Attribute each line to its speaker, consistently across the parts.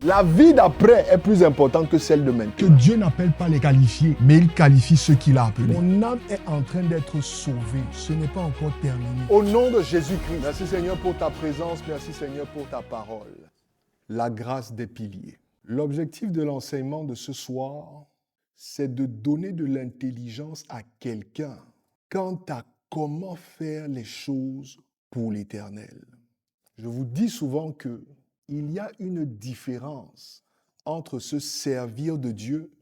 Speaker 1: La vie d'après est plus importante que celle de maintenant.
Speaker 2: Que Dieu n'appelle pas les qualifiés, mais il qualifie ceux qu'il a appelés. Mon âme est en train d'être sauvée. Ce n'est pas encore terminé.
Speaker 1: Au nom de Jésus-Christ, merci Seigneur pour ta présence, merci Seigneur pour ta parole. La grâce des piliers. L'objectif de l'enseignement de ce soir, c'est de donner de l'intelligence à quelqu'un quant à comment faire les choses pour l'Éternel. Je vous dis souvent que il y a une différence entre se servir de Dieu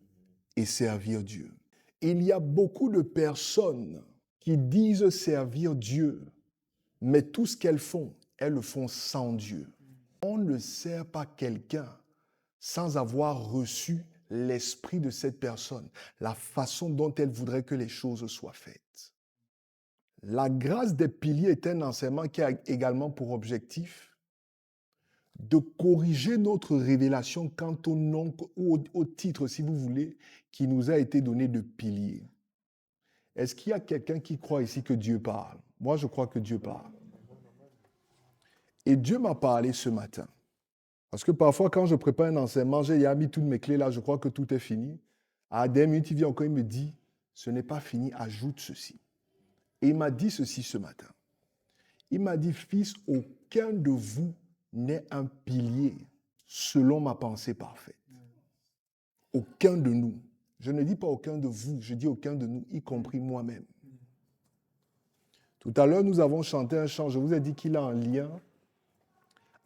Speaker 1: et servir Dieu. Il y a beaucoup de personnes qui disent servir Dieu, mais tout ce qu'elles font, elles le font sans Dieu. On ne sert pas quelqu'un sans avoir reçu l'esprit de cette personne, la façon dont elle voudrait que les choses soient faites. La grâce des piliers est un enseignement qui a également pour objectif de corriger notre révélation quant au nom ou au titre, si vous voulez, qui nous a été donné de pilier. Est-ce qu'il y a quelqu'un qui croit ici que Dieu parle? Moi, je crois que Dieu parle. Et Dieu m'a parlé ce matin. Parce que parfois, quand je prépare un enseignement, j'ai mis toutes mes clés là, je crois que tout est fini. À des minutes, il vient encore, il me dit, ce n'est pas fini, ajoute ceci. Et il m'a dit ceci ce matin. Il m'a dit, fils, aucun de vous n'est un pilier selon ma pensée parfaite. Aucun de nous. Je ne dis pas aucun de vous, je dis aucun de nous, y compris moi-même. Tout à l'heure, nous avons chanté un chant, je vous ai dit qu'il a un lien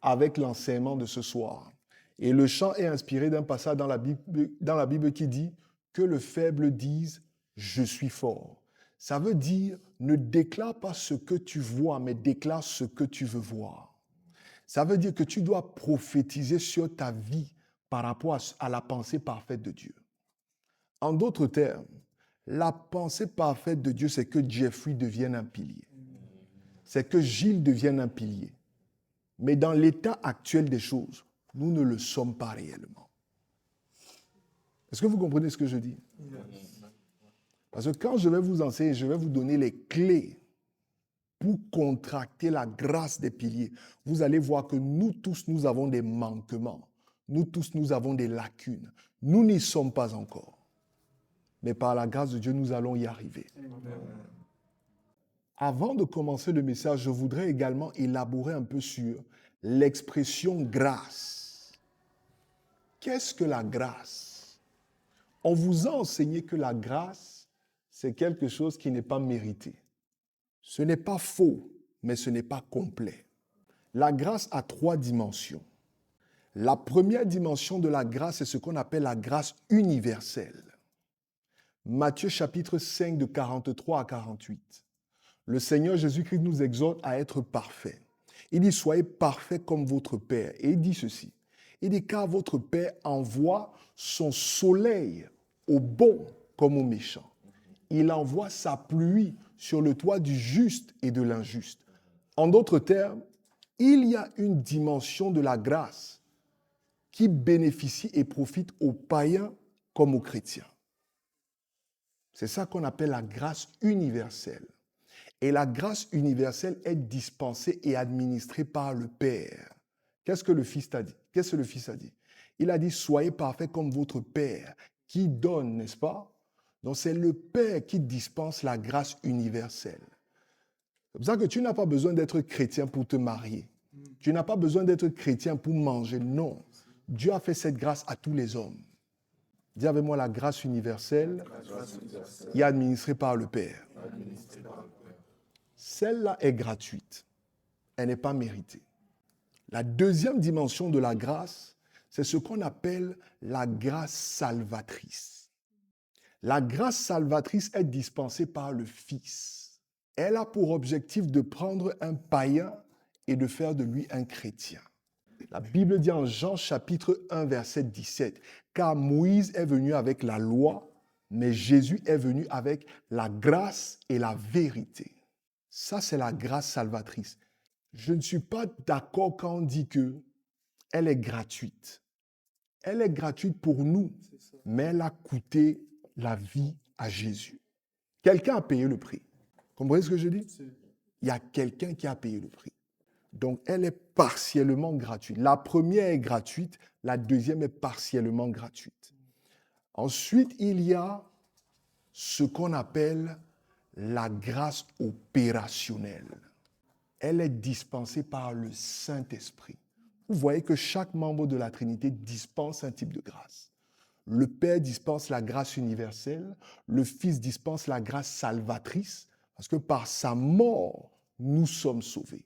Speaker 1: avec l'enseignement de ce soir. Et le chant est inspiré d'un passage dans la Bible qui dit que le faible dise « je suis fort ». Ça veut dire ne déclare pas ce que tu vois, mais déclare ce que tu veux voir. Ça veut dire que tu dois prophétiser sur ta vie par rapport à la pensée parfaite de Dieu. En d'autres termes, la pensée parfaite de Dieu, c'est que Jeffrey devienne un pilier. C'est que Gilles devienne un pilier. Mais dans l'état actuel des choses, nous ne le sommes pas réellement. Est-ce que vous comprenez ce que je dis? Parce que quand je vais vous enseigner, je vais vous donner les clés pour contracter la grâce des piliers. Vous allez voir que nous tous, nous avons des manquements. Nous tous, nous avons des lacunes. Nous n'y sommes pas encore. Mais par la grâce de Dieu, nous allons y arriver. Amen. Avant de commencer le message, je voudrais également élaborer un peu sur l'expression grâce. Qu'est-ce que la grâce? On vous a enseigné que la grâce, c'est quelque chose qui n'est pas mérité. Ce n'est pas faux, mais ce n'est pas complet. La grâce a 3 dimensions. La première dimension de la grâce, c'est ce qu'on appelle la grâce universelle. Matthieu chapitre 5 de 43 à 48. Le Seigneur Jésus-Christ nous exhorte à être parfaits. Il dit, soyez parfaits comme votre Père. Et il dit ceci. Il dit, car votre Père envoie son soleil aux bons comme aux méchants. Il envoie sa pluie sur le toit du juste et de l'injuste. En d'autres termes, il y a une dimension de la grâce qui bénéficie et profite aux païens comme aux chrétiens. C'est ça qu'on appelle la grâce universelle. Et la grâce universelle est dispensée et administrée par le Père. Qu'est-ce que le Fils a dit? Qu'est-ce que le Fils a dit? Il a dit, soyez parfaits comme votre Père, qui donne, n'est-ce pas? Donc c'est le Père qui dispense la grâce universelle. C'est pour ça que tu n'as pas besoin d'être chrétien pour te marier. Tu n'as pas besoin d'être chrétien pour manger. Non. Dieu a fait cette grâce à tous les hommes. Dis avec moi la grâce universelle est administrée par le Père. Celle-là est gratuite. Elle n'est pas méritée. La deuxième dimension de la grâce, c'est ce qu'on appelle la grâce salvatrice. La grâce salvatrice est dispensée par le Fils. Elle a pour objectif de prendre un païen et de faire de lui un chrétien. La Bible dit en Jean chapitre 1, verset 17, « Car Moïse est venu avec la loi, mais Jésus est venu avec la grâce et la vérité. » Ça, c'est la grâce salvatrice. Je ne suis pas d'accord quand on dit qu'elle est gratuite. Elle est gratuite pour nous, mais elle a coûté la vie à Jésus. Quelqu'un a payé le prix. Comprenez ce que je dis? Il y a quelqu'un qui a payé le prix. Donc, elle est partiellement gratuite. La première est gratuite, la deuxième est partiellement gratuite. Ensuite, il y a ce qu'on appelle la grâce opérationnelle. Elle est dispensée par le Saint-Esprit. Vous voyez que chaque membre de la Trinité dispense un type de grâce. Le Père dispense la grâce universelle, le Fils dispense la grâce salvatrice, parce que par sa mort, nous sommes sauvés.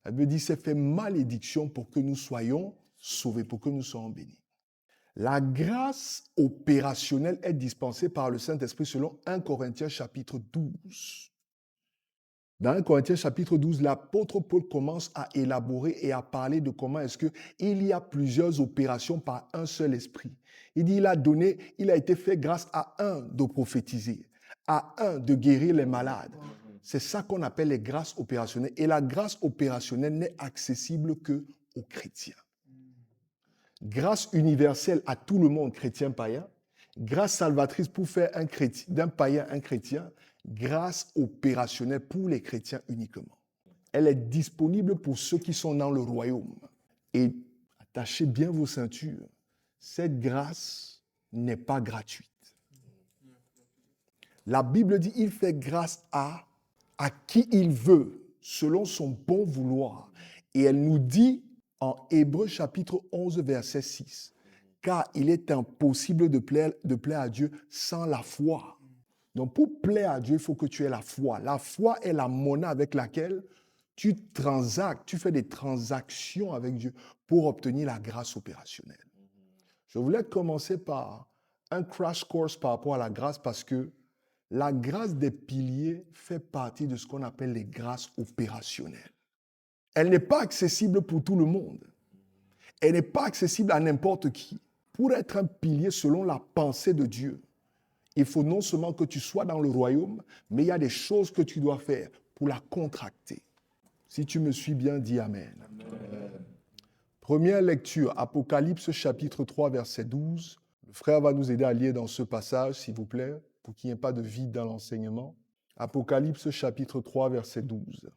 Speaker 1: Elle me dit, c'est fait malédiction pour que nous soyons sauvés, pour que nous soyons bénis. La grâce opérationnelle est dispensée par le Saint-Esprit selon 1 Corinthiens chapitre 12. Dans 1 Corinthiens chapitre 12, l'apôtre Paul commence à élaborer et à parler de comment est-ce qu'il y a plusieurs opérations par un seul esprit. Il dit, il a été fait grâce à un de prophétiser, à un de guérir les malades. C'est ça qu'on appelle les grâces opérationnelles. Et la grâce opérationnelle n'est accessible qu'aux chrétiens. Grâce universelle à tout le monde, chrétien, païen. Grâce salvatrice pour faire d'un païen un chrétien. Grâce opérationnelle pour les chrétiens uniquement. Elle est disponible pour ceux qui sont dans le royaume. Et attachez bien vos ceintures. Cette grâce n'est pas gratuite. La Bible dit, il fait grâce à qui il veut, selon son bon vouloir. Et elle nous dit en Hébreux chapitre 11, verset 6, car il est impossible de plaire à Dieu sans la foi. Donc, pour plaire à Dieu, il faut que tu aies la foi. La foi est la monnaie avec laquelle tu transactes, tu fais des transactions avec Dieu pour obtenir la grâce opérationnelle. Je voulais commencer par un crash course par rapport à la grâce parce que la grâce des piliers fait partie de ce qu'on appelle les grâces opérationnelles. Elle n'est pas accessible pour tout le monde. Elle n'est pas accessible à n'importe qui. Pour être un pilier selon la pensée de Dieu, il faut non seulement que tu sois dans le royaume, mais il y a des choses que tu dois faire pour la contracter. Si tu me suis bien, dis Amen. Amen. Première lecture, Apocalypse chapitre 3, verset 12. Le frère va nous aider à lire dans ce passage, s'il vous plaît, pour qu'il n'y ait pas de vide dans l'enseignement. Apocalypse chapitre 3, verset 12.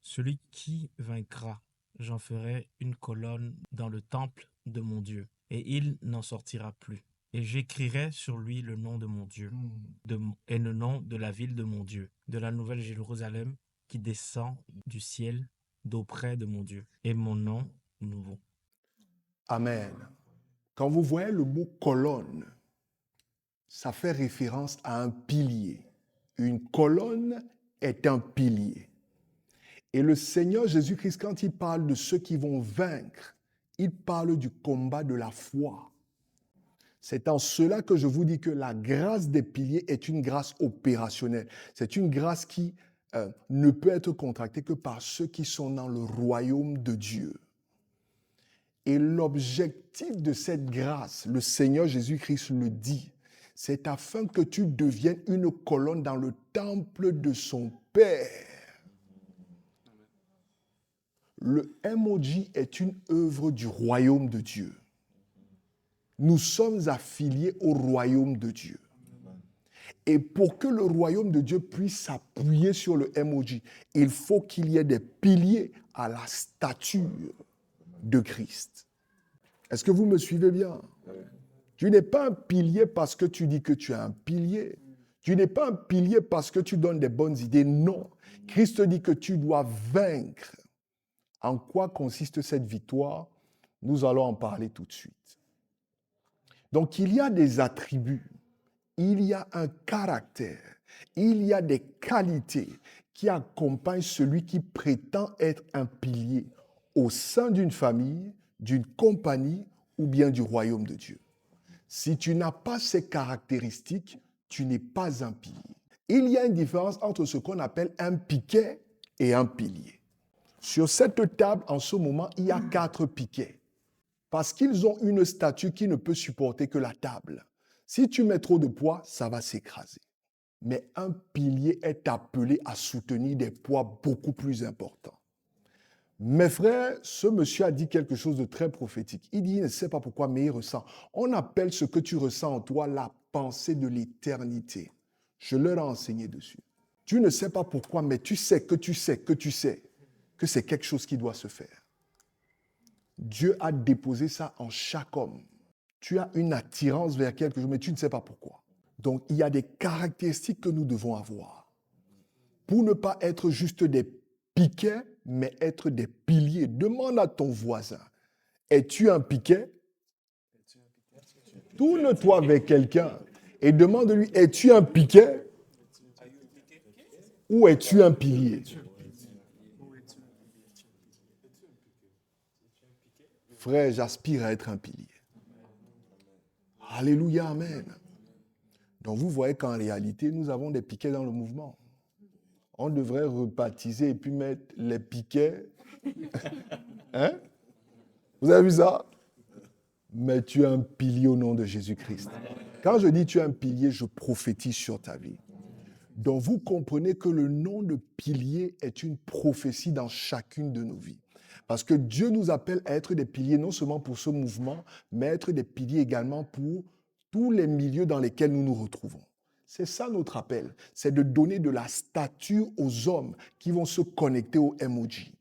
Speaker 3: Celui qui vaincra, j'en ferai une colonne dans le temple de mon Dieu, et il n'en sortira plus. Et j'écrirai sur lui le nom de mon Dieu, et le nom de la ville de mon Dieu, de la nouvelle Jérusalem qui descend du ciel d'auprès de mon Dieu, et mon nom nouveau.
Speaker 1: Amen. Quand vous voyez le mot colonne, ça fait référence à un pilier. Une colonne est un pilier. Et le Seigneur Jésus-Christ, quand il parle de ceux qui vont vaincre, il parle du combat de la foi. C'est en cela que je vous dis que la grâce des piliers est une grâce opérationnelle. C'est une grâce qui ne peut être contractée que par ceux qui sont dans le royaume de Dieu. Et l'objectif de cette grâce, le Seigneur Jésus-Christ le dit, c'est afin que tu deviennes une colonne dans le temple de son Père. Le MOJ est une œuvre du royaume de Dieu. Nous sommes affiliés au royaume de Dieu. Et pour que le royaume de Dieu puisse s'appuyer sur le MOJ, il faut qu'il y ait des piliers à la stature de Christ. Est-ce que vous me suivez bien? Tu n'es pas un pilier parce que tu dis que tu es un pilier. Tu n'es pas un pilier parce que tu donnes des bonnes idées. Non. Christ dit que tu dois vaincre. En quoi consiste cette victoire? Nous allons en parler tout de suite. Donc, il y a des attributs, il y a un caractère, il y a des qualités qui accompagnent celui qui prétend être un pilier au sein d'une famille, d'une compagnie ou bien du royaume de Dieu. Si tu n'as pas ces caractéristiques, tu n'es pas un pilier. Il y a une différence entre ce qu'on appelle un piquet et un pilier. Sur cette table, en ce moment, il y a 4 piquets. Parce qu'ils ont une statue qui ne peut supporter que la table. Si tu mets trop de poids, ça va s'écraser. Mais un pilier est appelé à soutenir des poids beaucoup plus importants. Mes frères, ce monsieur a dit quelque chose de très prophétique. Il dit, il ne sait pas pourquoi, mais il ressent. On appelle ce que tu ressens en toi la pensée de l'éternité. Je leur ai enseigné dessus. Tu ne sais pas pourquoi, mais tu sais que c'est quelque chose qui doit se faire. Dieu a déposé ça en chaque homme. Tu as une attirance vers quelque chose, mais tu ne sais pas pourquoi. Donc, il y a des caractéristiques que nous devons avoir pour ne pas être juste des piquets, mais être des piliers. Demande à ton voisin, es-tu un piquet? Tourne-toi vers quelqu'un et demande-lui, es-tu un piquet ou es-tu un pilier? Frère, j'aspire à être un pilier. Alléluia, amen. Donc vous voyez qu'en réalité, nous avons des piquets dans le mouvement. On devrait rebaptiser et puis mettre les piquets. Hein? Vous avez vu ça? Mais tu es un pilier au nom de Jésus-Christ. Quand je dis tu es un pilier, je prophétise sur ta vie. Donc vous comprenez que le nom de pilier est une prophétie dans chacune de nos vies. Parce que Dieu nous appelle à être des piliers non seulement pour ce mouvement, mais à être des piliers également pour tous les milieux dans lesquels nous nous retrouvons. C'est ça notre appel, c'est de donner de la stature aux hommes qui vont se connecter au MOJ,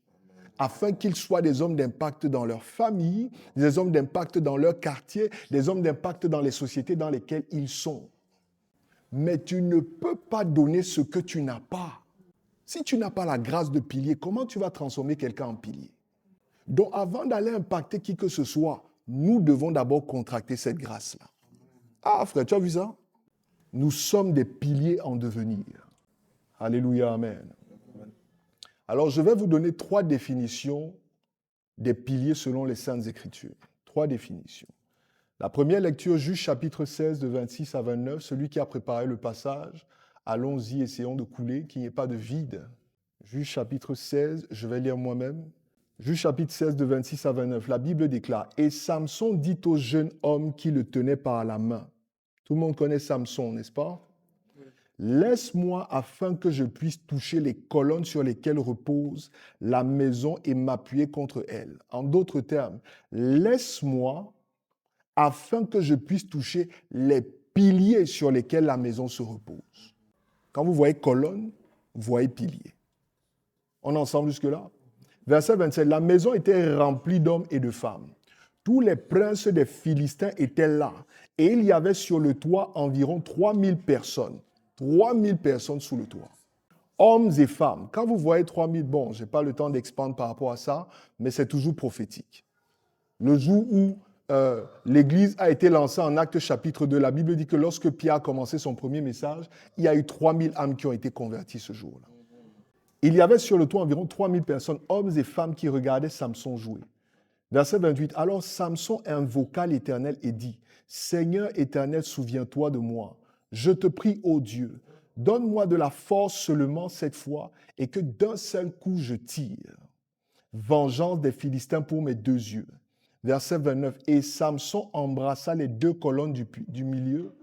Speaker 1: afin qu'ils soient des hommes d'impact dans leur famille, des hommes d'impact dans leur quartier, des hommes d'impact dans les sociétés dans lesquelles ils sont. Mais tu ne peux pas donner ce que tu n'as pas. Si tu n'as pas la grâce de pilier, comment tu vas transformer quelqu'un en pilier? Donc avant d'aller impacter qui que ce soit, nous devons d'abord contracter cette grâce-là. Ah frère, tu as vu ça? Nous sommes des piliers en devenir. Alléluia, amen. Alors je vais vous donner 3 définitions des piliers selon les Saintes Écritures. 3 définitions. La première lecture, Juges chapitre 16 de 26 à 29, celui qui a préparé le passage, allons-y, essayons de couler, qu'il n'y ait pas de vide. Juges chapitre 16, je vais lire moi-même. Juges chapitre 16 de 26 à 29, la Bible déclare « Et Samson dit au jeune homme qui le tenait par la main ». Tout le monde connaît Samson, n'est-ce pas? Oui. « Laisse-moi afin que je puisse toucher les colonnes sur lesquelles repose la maison et m'appuyer contre elles. » En d'autres termes, laisse-moi afin que je puisse toucher les piliers sur lesquels la maison se repose. Quand vous voyez colonne, vous voyez pilier. On est ensemble jusque-là? Verset 27, la maison était remplie d'hommes et de femmes. Tous les princes des Philistins étaient là. Et il y avait sur le toit environ 3000 personnes. 3000 personnes sous le toit. Hommes et femmes. Quand vous voyez 3000, bon, je n'ai pas le temps d'expandre par rapport à ça, mais c'est toujours prophétique. Le jour où l'Église a été lancée en Actes chapitre 2, la Bible dit que lorsque Pierre a commencé son premier message, il y a eu 3000 âmes qui ont été converties ce jour-là. Il y avait sur le toit environ 3000 personnes, hommes et femmes, qui regardaient Samson jouer. Verset 28. Alors Samson invoqua l'Éternel et dit, « Seigneur éternel, souviens-toi de moi. Je te prie, ô Dieu, donne-moi de la force seulement cette fois et que d'un seul coup je tire. Vengeance des Philistins pour mes 2 yeux. » Verset 29. Et Samson embrassa les 2 colonnes du milieu.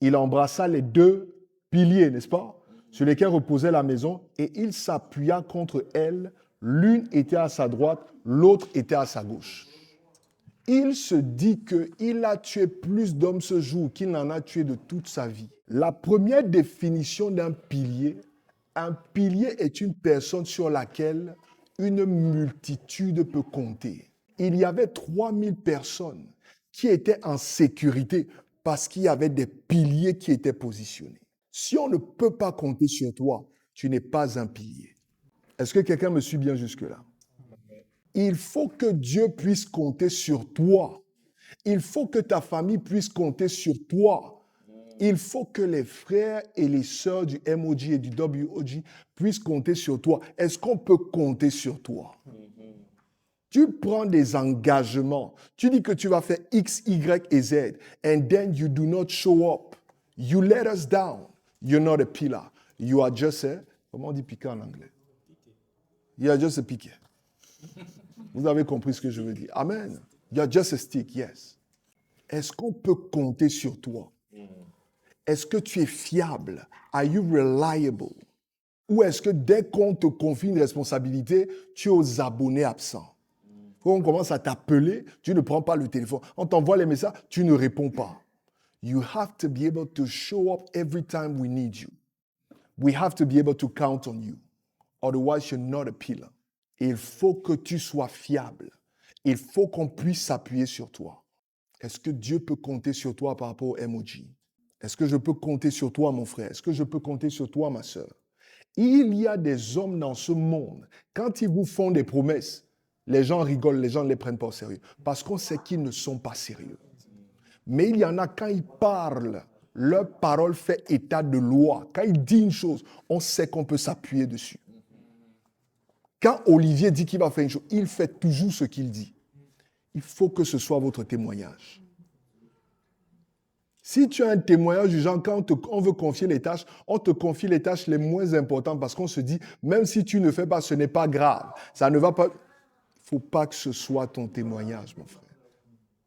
Speaker 1: Il embrassa les 2 piliers, n'est-ce pas? Sur lesquels reposait la maison, et il s'appuya contre elles. L'une était à sa droite, l'autre était à sa gauche. Il se dit qu'il a tué plus d'hommes ce jour qu'il n'en a tué de toute sa vie. La première définition d'un pilier, un pilier est une personne sur laquelle une multitude peut compter. Il y avait 3000 personnes qui étaient en sécurité parce qu'il y avait des piliers qui étaient positionnés. Si on ne peut pas compter sur toi, tu n'es pas un pilier. Est-ce que quelqu'un me suit bien jusque-là? Il faut que Dieu puisse compter sur toi. Il faut que ta famille puisse compter sur toi. Il faut que les frères et les sœurs du MOJ et du WOJ puissent compter sur toi. Est-ce qu'on peut compter sur toi? Tu prends des engagements. Tu dis que tu vas faire X, Y et Z. And then you do not show up. You let us down. You're not a pillar. You are just a... Comment on dit piquet en anglais? You are just a piquet. Vous avez compris ce que je veux dire. Amen. You are just a stick, yes. Est-ce qu'on peut compter sur toi? Est-ce que tu es fiable? Are you reliable? Ou est-ce que dès qu'on te confie une responsabilité, tu es aux abonnés absents? Quand on commence à t'appeler, tu ne prends pas le téléphone. On t'envoie les messages, tu ne réponds pas. You have to be able to show up every time we need you. We have to be able to count on you. Otherwise, you're not a pillar. Il faut que tu sois fiable. Il faut qu'on puisse s'appuyer sur toi. Est-ce que Dieu peut compter sur toi par rapport au emoji? Est-ce que je peux compter sur toi, mon frère? Est-ce que je peux compter sur toi, ma sœur? Il y a des hommes dans ce monde, quand ils vous font des promesses, les gens rigolent, les gens ne les prennent pas au sérieux, parce qu'on sait qu'ils ne sont pas sérieux. Mais il y en a, quand ils parlent, leur parole fait état de loi. Quand il dit une chose, on sait qu'on peut s'appuyer dessus. Quand Olivier dit qu'il va faire une chose, il fait toujours ce qu'il dit. Il faut que ce soit votre témoignage. Si tu as un témoignage du genre, quand on veut confier les tâches, on te confie les tâches les moins importantes parce qu'on se dit, même si tu ne fais pas, ce n'est pas grave. Ça ne va pas. Il ne faut pas que ce soit ton témoignage, mon frère.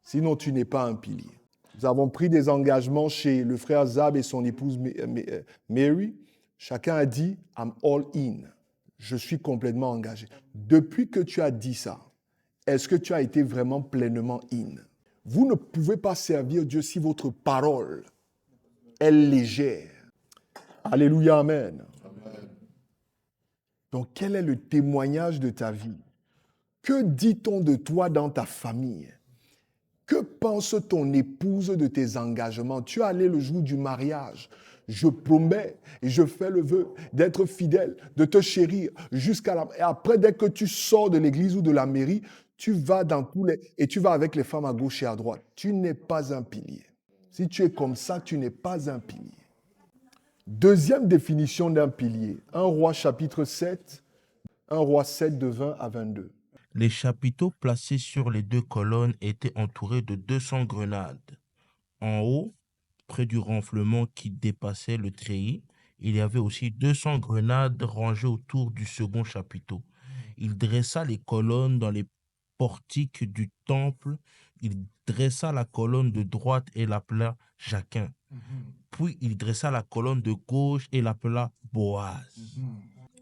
Speaker 1: Sinon, tu n'es pas un pilier. Nous avons pris des engagements chez le frère Zab et son épouse Mary. Chacun a dit, I'm all in. Je suis complètement engagé. Depuis que tu as dit ça, est-ce que tu as été vraiment pleinement in? Vous ne pouvez pas servir Dieu si votre parole est légère. Alléluia, amen. Amen. Donc, quel est le témoignage de ta vie? Que dit-on de toi dans ta famille? Que pense ton épouse de tes engagements? Tu es allé le jour du mariage. Je promets et je fais le vœu d'être fidèle, de te chérir jusqu'à la... Et après, dès que tu sors de l'église ou de la mairie, tu vas dans tous les... Et tu vas avec les femmes à gauche et à droite. Tu n'es pas un pilier. Si tu es comme ça, tu n'es pas un pilier. Deuxième définition d'un pilier. 1 Roi chapitre 7, 1 Roi 7 de 20 à 22.
Speaker 4: Les chapiteaux placés sur les deux colonnes étaient entourés de 200 grenades. En haut, près du renflement qui dépassait le treillis, il y avait aussi 200 grenades rangées autour du second chapiteau. Il dressa les colonnes dans les portiques du temple. Il dressa la colonne de droite et l'appela Jachin. Puis il dressa la colonne de gauche et l'appela Boaz.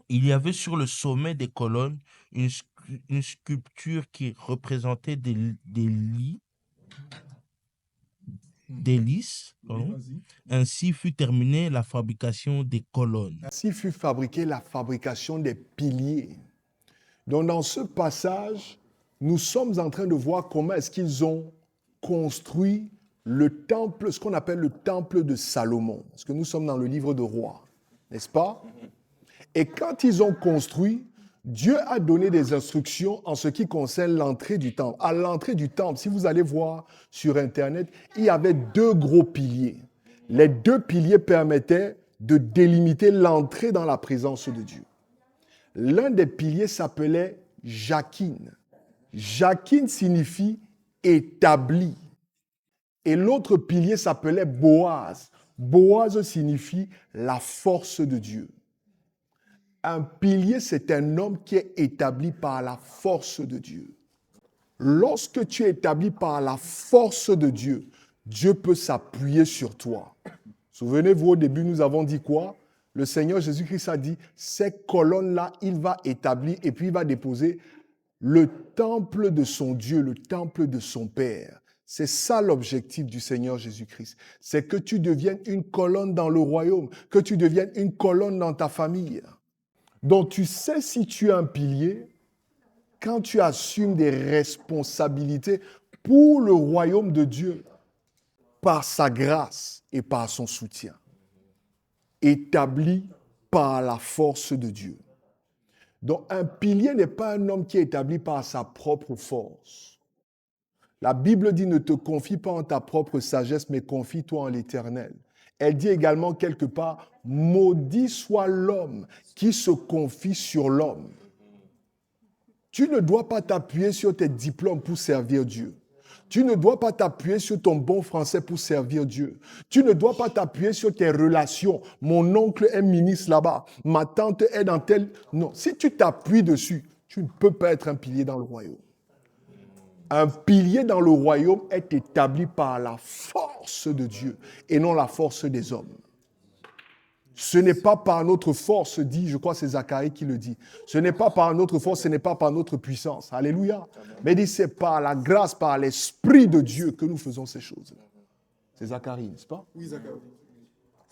Speaker 4: Il y avait sur le sommet des colonnes une sculpture qui représentait des lys. Ainsi fut terminée la fabrication des colonnes.
Speaker 1: Ainsi fut fabriquée la fabrication des piliers. Donc dans ce passage, nous sommes en train de voir comment est-ce qu'ils ont construit le temple, ce qu'on appelle le temple de Salomon. Parce que nous sommes dans le livre de Rois, n'est-ce pas? Et quand ils ont construit, Dieu a donné des instructions en ce qui concerne l'entrée du temple. À l'entrée du temple, si vous allez voir sur Internet, il y avait 2 gros piliers. Les 2 piliers permettaient de délimiter l'entrée dans la présence de Dieu. L'un des piliers s'appelait Jachin. Jachin signifie établi. Et l'autre pilier s'appelait Boaz. Boaz signifie la force de Dieu. Un pilier, c'est un homme qui est établi par la force de Dieu. Lorsque tu es établi par la force de Dieu, Dieu peut s'appuyer sur toi. Souvenez-vous, au début, nous avons dit quoi? Le Seigneur Jésus-Christ a dit, ces colonnes-là, il va établir et puis il va déposer le temple de son Dieu, le temple de son Père. C'est ça l'objectif du Seigneur Jésus-Christ. C'est que tu deviennes une colonne dans le royaume, que tu deviennes une colonne dans ta famille. Donc tu sais si tu es un pilier quand tu assumes des responsabilités pour le royaume de Dieu par sa grâce et par son soutien, établi par la force de Dieu. Donc un pilier n'est pas un homme qui est établi par sa propre force. La Bible dit ne te confie pas en ta propre sagesse, mais confie-toi en l'Éternel. Elle dit également quelque part, maudit soit l'homme qui se confie sur l'homme. Tu ne dois pas t'appuyer sur tes diplômes pour servir Dieu. Tu ne dois pas t'appuyer sur ton bon français pour servir Dieu. Tu ne dois pas t'appuyer sur tes relations. Mon oncle est ministre là-bas. Ma tante est dans tel... Non, si tu t'appuies dessus, tu ne peux pas être un pilier dans le royaume. Un pilier dans le royaume est établi par la force de Dieu et non la force des hommes. Ce n'est pas par notre force, dit, je crois que c'est Zacharie qui le dit. Ce n'est pas par notre force, ce n'est pas par notre puissance. Alléluia. Mais dit, c'est par la grâce, par l'Esprit de Dieu que nous faisons ces choses-là. C'est Zacharie, n'est-ce pas?
Speaker 5: Oui, Zacharie.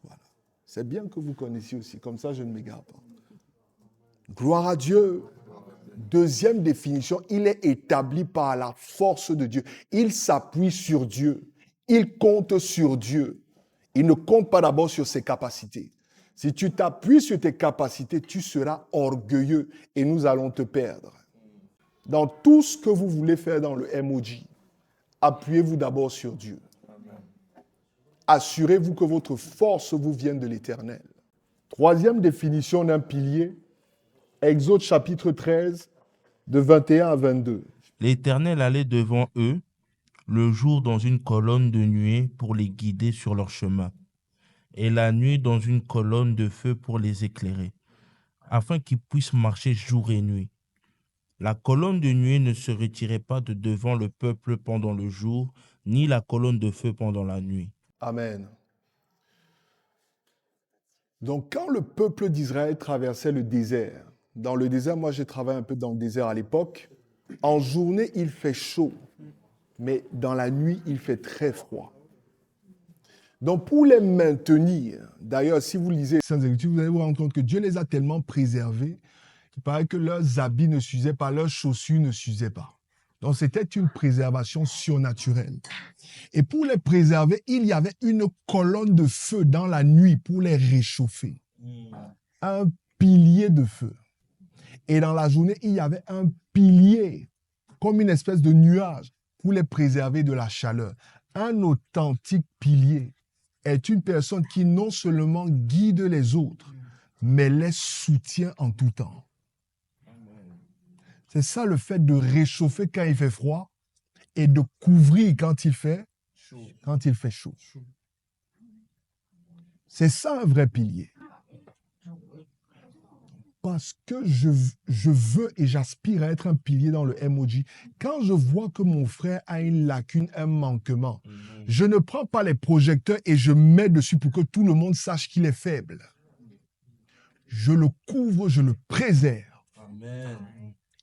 Speaker 1: Voilà. C'est bien que vous connaissiez aussi, comme ça je ne m'égare pas. Gloire à Dieu. Deuxième définition, il est établi par la force de Dieu. Il s'appuie sur Dieu. Il compte sur Dieu. Il ne compte pas d'abord sur ses capacités. Si tu t'appuies sur tes capacités, tu seras orgueilleux et nous allons te perdre. Dans tout ce que vous voulez faire dans le MOJ, appuyez-vous d'abord sur Dieu. Assurez-vous que votre force vous vienne de l'Éternel. Troisième définition d'un pilier, Exode chapitre 13, de 21 à 22.
Speaker 4: L'Éternel allait devant eux le jour dans une colonne de nuée pour les guider sur leur chemin, et la nuit dans une colonne de feu pour les éclairer, afin qu'ils puissent marcher jour et nuit. La colonne de nuée ne se retirait pas de devant le peuple pendant le jour, ni la colonne de feu pendant la nuit.
Speaker 1: Amen. Donc, quand le peuple d'Israël traversait le désert, dans le désert, moi j'ai travaillé un peu dans le désert à l'époque, en journée il fait chaud, mais dans la nuit il fait très froid. Donc, pour les maintenir, d'ailleurs, si vous lisez
Speaker 2: Saintes Écritures, vous allez vous rendre compte que Dieu les a tellement préservés qu'il paraît que leurs habits ne s'usaient pas, leurs chaussures ne s'usaient pas. Donc, c'était une préservation surnaturelle. Et pour les préserver, il y avait une colonne de feu dans la nuit pour les réchauffer. Un pilier de feu. Et dans la journée, il y avait un pilier, comme une espèce de nuage, pour les préserver de la chaleur. Un authentique pilier est une personne qui non seulement guide les autres, mais les soutient en tout temps. C'est ça le fait de réchauffer quand il fait froid et de couvrir quand il fait chaud. C'est ça un vrai pilier. Parce que je veux et j'aspire à être un pilier dans le MOJ. Quand je vois que mon frère a une lacune, un manquement, je ne prends pas les projecteurs et je mets dessus pour que tout le monde sache qu'il est faible. Je le couvre, je le préserve.
Speaker 4: Amen.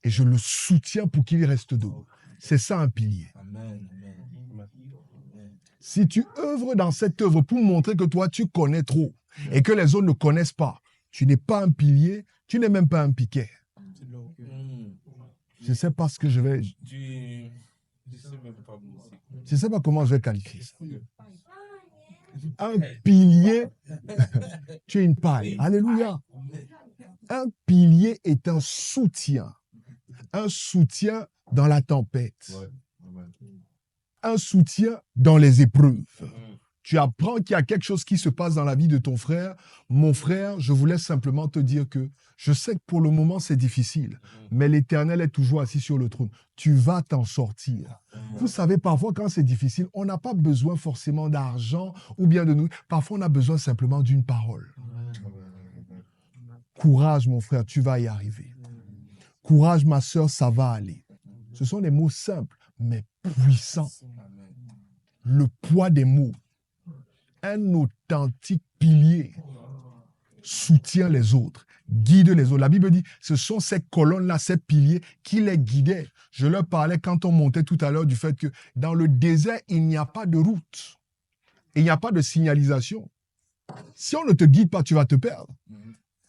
Speaker 2: Et je le soutiens pour qu'il reste debout. C'est ça un pilier.
Speaker 4: Amen.
Speaker 2: Si tu œuvres dans cette œuvre pour montrer que toi, tu connais trop et que les autres ne connaissent pas, tu n'es pas un pilier, tu n'es même pas un piquet. Je ne sais pas ce que je vais... Je ne sais pas comment je vais qualifier ça. Un pilier, tu es une paille. Alléluia. Un pilier est un soutien. Un soutien dans la tempête. Un soutien dans les épreuves. Tu apprends qu'il y a quelque chose qui se passe dans la vie de ton frère. Mon frère, je voulais simplement te dire que je sais que pour le moment, c'est difficile, mais l'Éternel est toujours assis sur le trône. Tu vas t'en sortir. Vous savez, parfois, quand c'est difficile, on n'a pas besoin forcément d'argent ou bien de nous. Parfois, on a besoin simplement d'une parole. Courage, mon frère, tu vas y arriver. Courage, ma sœur, ça va aller. Ce sont des mots simples, mais puissants. Le poids des mots. Un authentique pilier soutient les autres, guide les autres. La Bible dit, ce sont ces colonnes-là, ces piliers qui les guidaient. Je leur parlais quand on montait tout à l'heure du fait que dans le désert, il n'y a pas de route. Il n'y a pas de signalisation. Si on ne te guide pas, tu vas te perdre.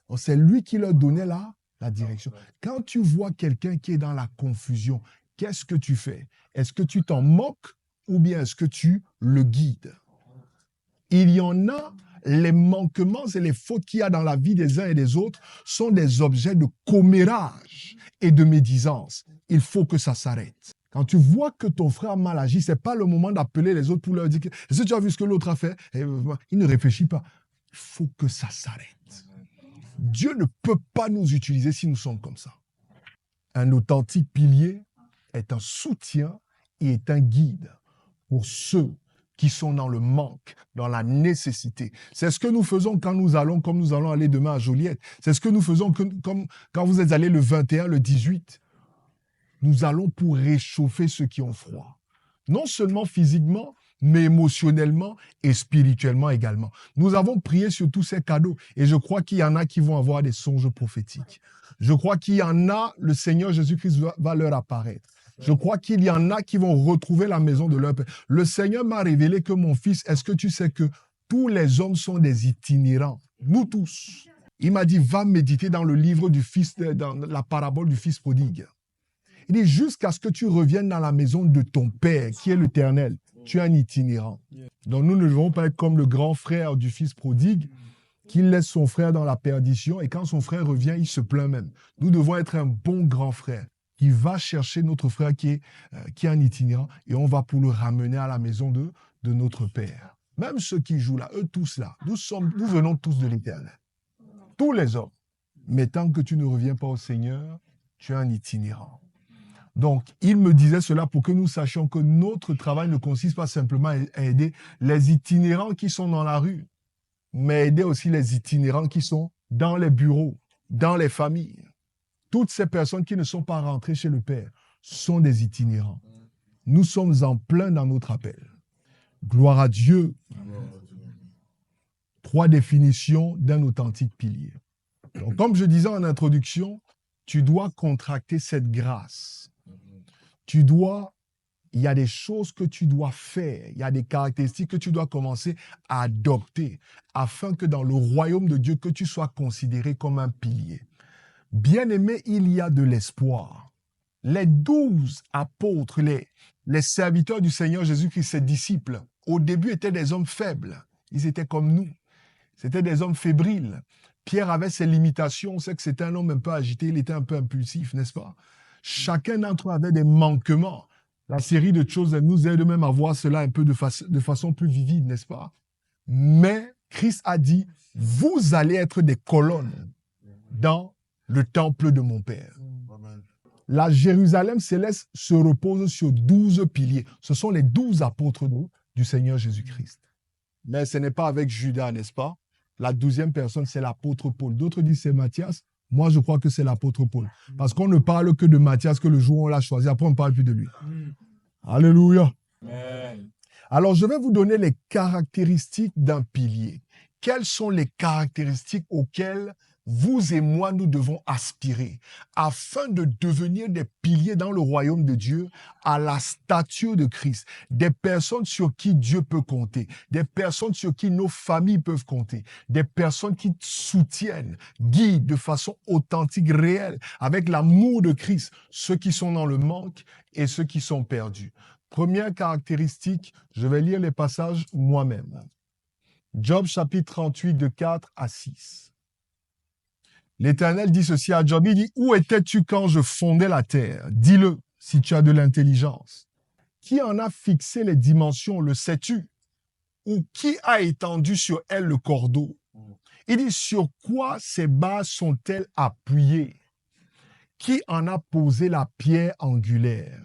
Speaker 2: Donc, c'est lui qui leur donnait la direction. Quand tu vois quelqu'un qui est dans la confusion, qu'est-ce que tu fais? Est-ce que tu t'en moques ou bien est-ce que tu le guides? Il y en a, les manquements et les fautes qu'il y a dans la vie des uns et des autres sont des objets de commérage et de médisance. Il faut que ça s'arrête. Quand tu vois que ton frère a mal agi, ce n'est pas le moment d'appeler les autres pour leur dire que « Est-ce que tu as vu ce que l'autre a fait ?» Il ne réfléchit pas. Il faut que ça s'arrête. Dieu ne peut pas nous utiliser si nous sommes comme ça. Un authentique pilier est un soutien et est un guide pour ceux qui sont dans le manque, dans la nécessité. C'est ce que nous faisons quand nous allons, comme nous allons aller demain à Joliette. C'est ce que nous faisons comme quand vous êtes allés le 21, le 18. Nous allons pour réchauffer ceux qui ont froid. Non seulement physiquement, mais émotionnellement et spirituellement également. Nous avons prié sur tous ces cadeaux et je crois qu'il y en a qui vont avoir des songes prophétiques. Je crois qu'il y en a, le Seigneur Jésus-Christ va leur apparaître. Je crois qu'il y en a qui vont retrouver la maison de leur père. Le Seigneur m'a révélé que mon fils, est-ce que tu sais que tous les hommes sont des itinérants? Nous tous. Il m'a dit, va méditer dans le livre du fils, dans la parabole du fils prodigue. Il dit, jusqu'à ce que tu reviennes dans la maison de ton Père, qui est l'Éternel. Tu es un itinérant. Donc nous ne devons pas être comme le grand frère du fils prodigue, qui laisse son frère dans la perdition, et quand son frère revient, il se plaint même. Nous devons être un bon grand frère, qui va chercher notre frère qui est un itinérant, et on va pour le ramener à la maison de notre Père. Même ceux qui jouent là, eux tous là, nous venons tous de l'Éternel. Tous les hommes. Mais tant que tu ne reviens pas au Seigneur, tu es un itinérant. Donc, il me disait cela pour que nous sachions que notre travail ne consiste pas simplement à aider les itinérants qui sont dans la rue, mais aider aussi les itinérants qui sont dans les bureaux, dans les familles. Toutes ces personnes qui ne sont pas rentrées chez le Père sont des itinérants. Nous sommes en plein dans notre appel. Gloire à Dieu. 3 définitions d'un authentique pilier. Donc, comme je disais en introduction, tu dois contracter cette grâce. Il y a des choses que tu dois faire, il y a des caractéristiques que tu dois commencer à adopter afin que dans le royaume de Dieu, que tu sois considéré comme un pilier. Bien-aimé, il y a de l'espoir. Les 12 apôtres, les serviteurs du Seigneur Jésus-Christ, ses disciples, au début étaient des hommes faibles. Ils étaient comme nous. C'était des hommes fébriles. Pierre avait ses limitations. On sait que c'était un homme un peu agité, il était un peu impulsif, n'est-ce pas? Chacun d'entre eux avait des manquements. La série de choses nous aide même à voir cela un peu de façon plus vivide, n'est-ce pas? Mais Christ a dit, vous allez être des colonnes dans le temple de mon Père. La Jérusalem céleste se repose sur 12 piliers. Ce sont les 12 apôtres du Seigneur Jésus-Christ. Mais ce n'est pas avec Judas, n'est-ce pas? La 12e personne, c'est l'apôtre Paul. D'autres disent c'est Matthias. Moi, je crois que c'est l'apôtre Paul. Parce qu'on ne parle que de Matthias que le jour où on l'a choisi. Après, on ne parle plus de lui. Alléluia. Amen. Alors, je vais vous donner les caractéristiques d'un pilier. Quelles sont les caractéristiques auxquelles vous et moi, nous devons aspirer afin de devenir des piliers dans le royaume de Dieu à la stature de Christ. Des personnes sur qui Dieu peut compter, des personnes sur qui nos familles peuvent compter, des personnes qui soutiennent, guident de façon authentique, réelle, avec l'amour de Christ, ceux qui sont dans le manque et ceux qui sont perdus. Première caractéristique, je vais lire les passages moi-même. Job chapitre 38 de 4 à 6. L'Éternel dit ceci à Job, il dit, « Où étais-tu quand je fondais la terre? Dis-le, si tu as de l'intelligence. Qui en a fixé les dimensions, le sais-tu? Ou qui a étendu sur elle le cordeau? » Il dit, « Sur quoi ces bases sont-elles appuyées? Qui en a posé la pierre angulaire? »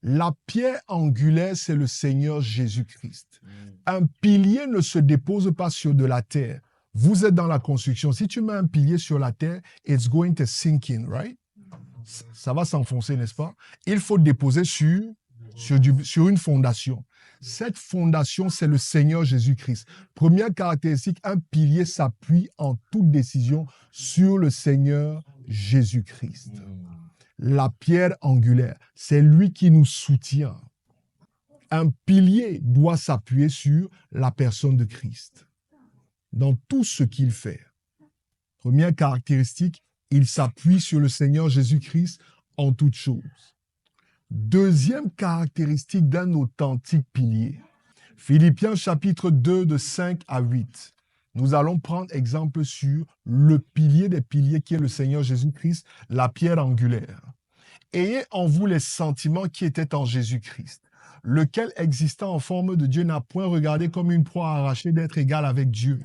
Speaker 2: La pierre angulaire, c'est le Seigneur Jésus-Christ. Un pilier ne se dépose pas sur de la terre. Vous êtes dans la construction. Si tu mets un pilier sur la terre, it's going to sink in, right? Ça va s'enfoncer, n'est-ce pas? Il faut déposer sur une fondation. Cette fondation, c'est le Seigneur Jésus-Christ. Première caractéristique, un pilier s'appuie en toute décision sur le Seigneur Jésus-Christ. La pierre angulaire, c'est lui qui nous soutient. Un pilier doit s'appuyer sur la personne de Christ dans tout ce qu'il fait. Première caractéristique, il s'appuie sur le Seigneur Jésus-Christ en toutes choses. Deuxième caractéristique d'un authentique pilier. Philippiens chapitre 2 de 5 à 8. Nous allons prendre exemple sur le pilier des piliers qui est le Seigneur Jésus-Christ, la pierre angulaire. Ayez en vous les sentiments qui étaient en Jésus-Christ, lequel existant en forme de Dieu n'a point regardé comme une proie arrachée d'être égal avec Dieu,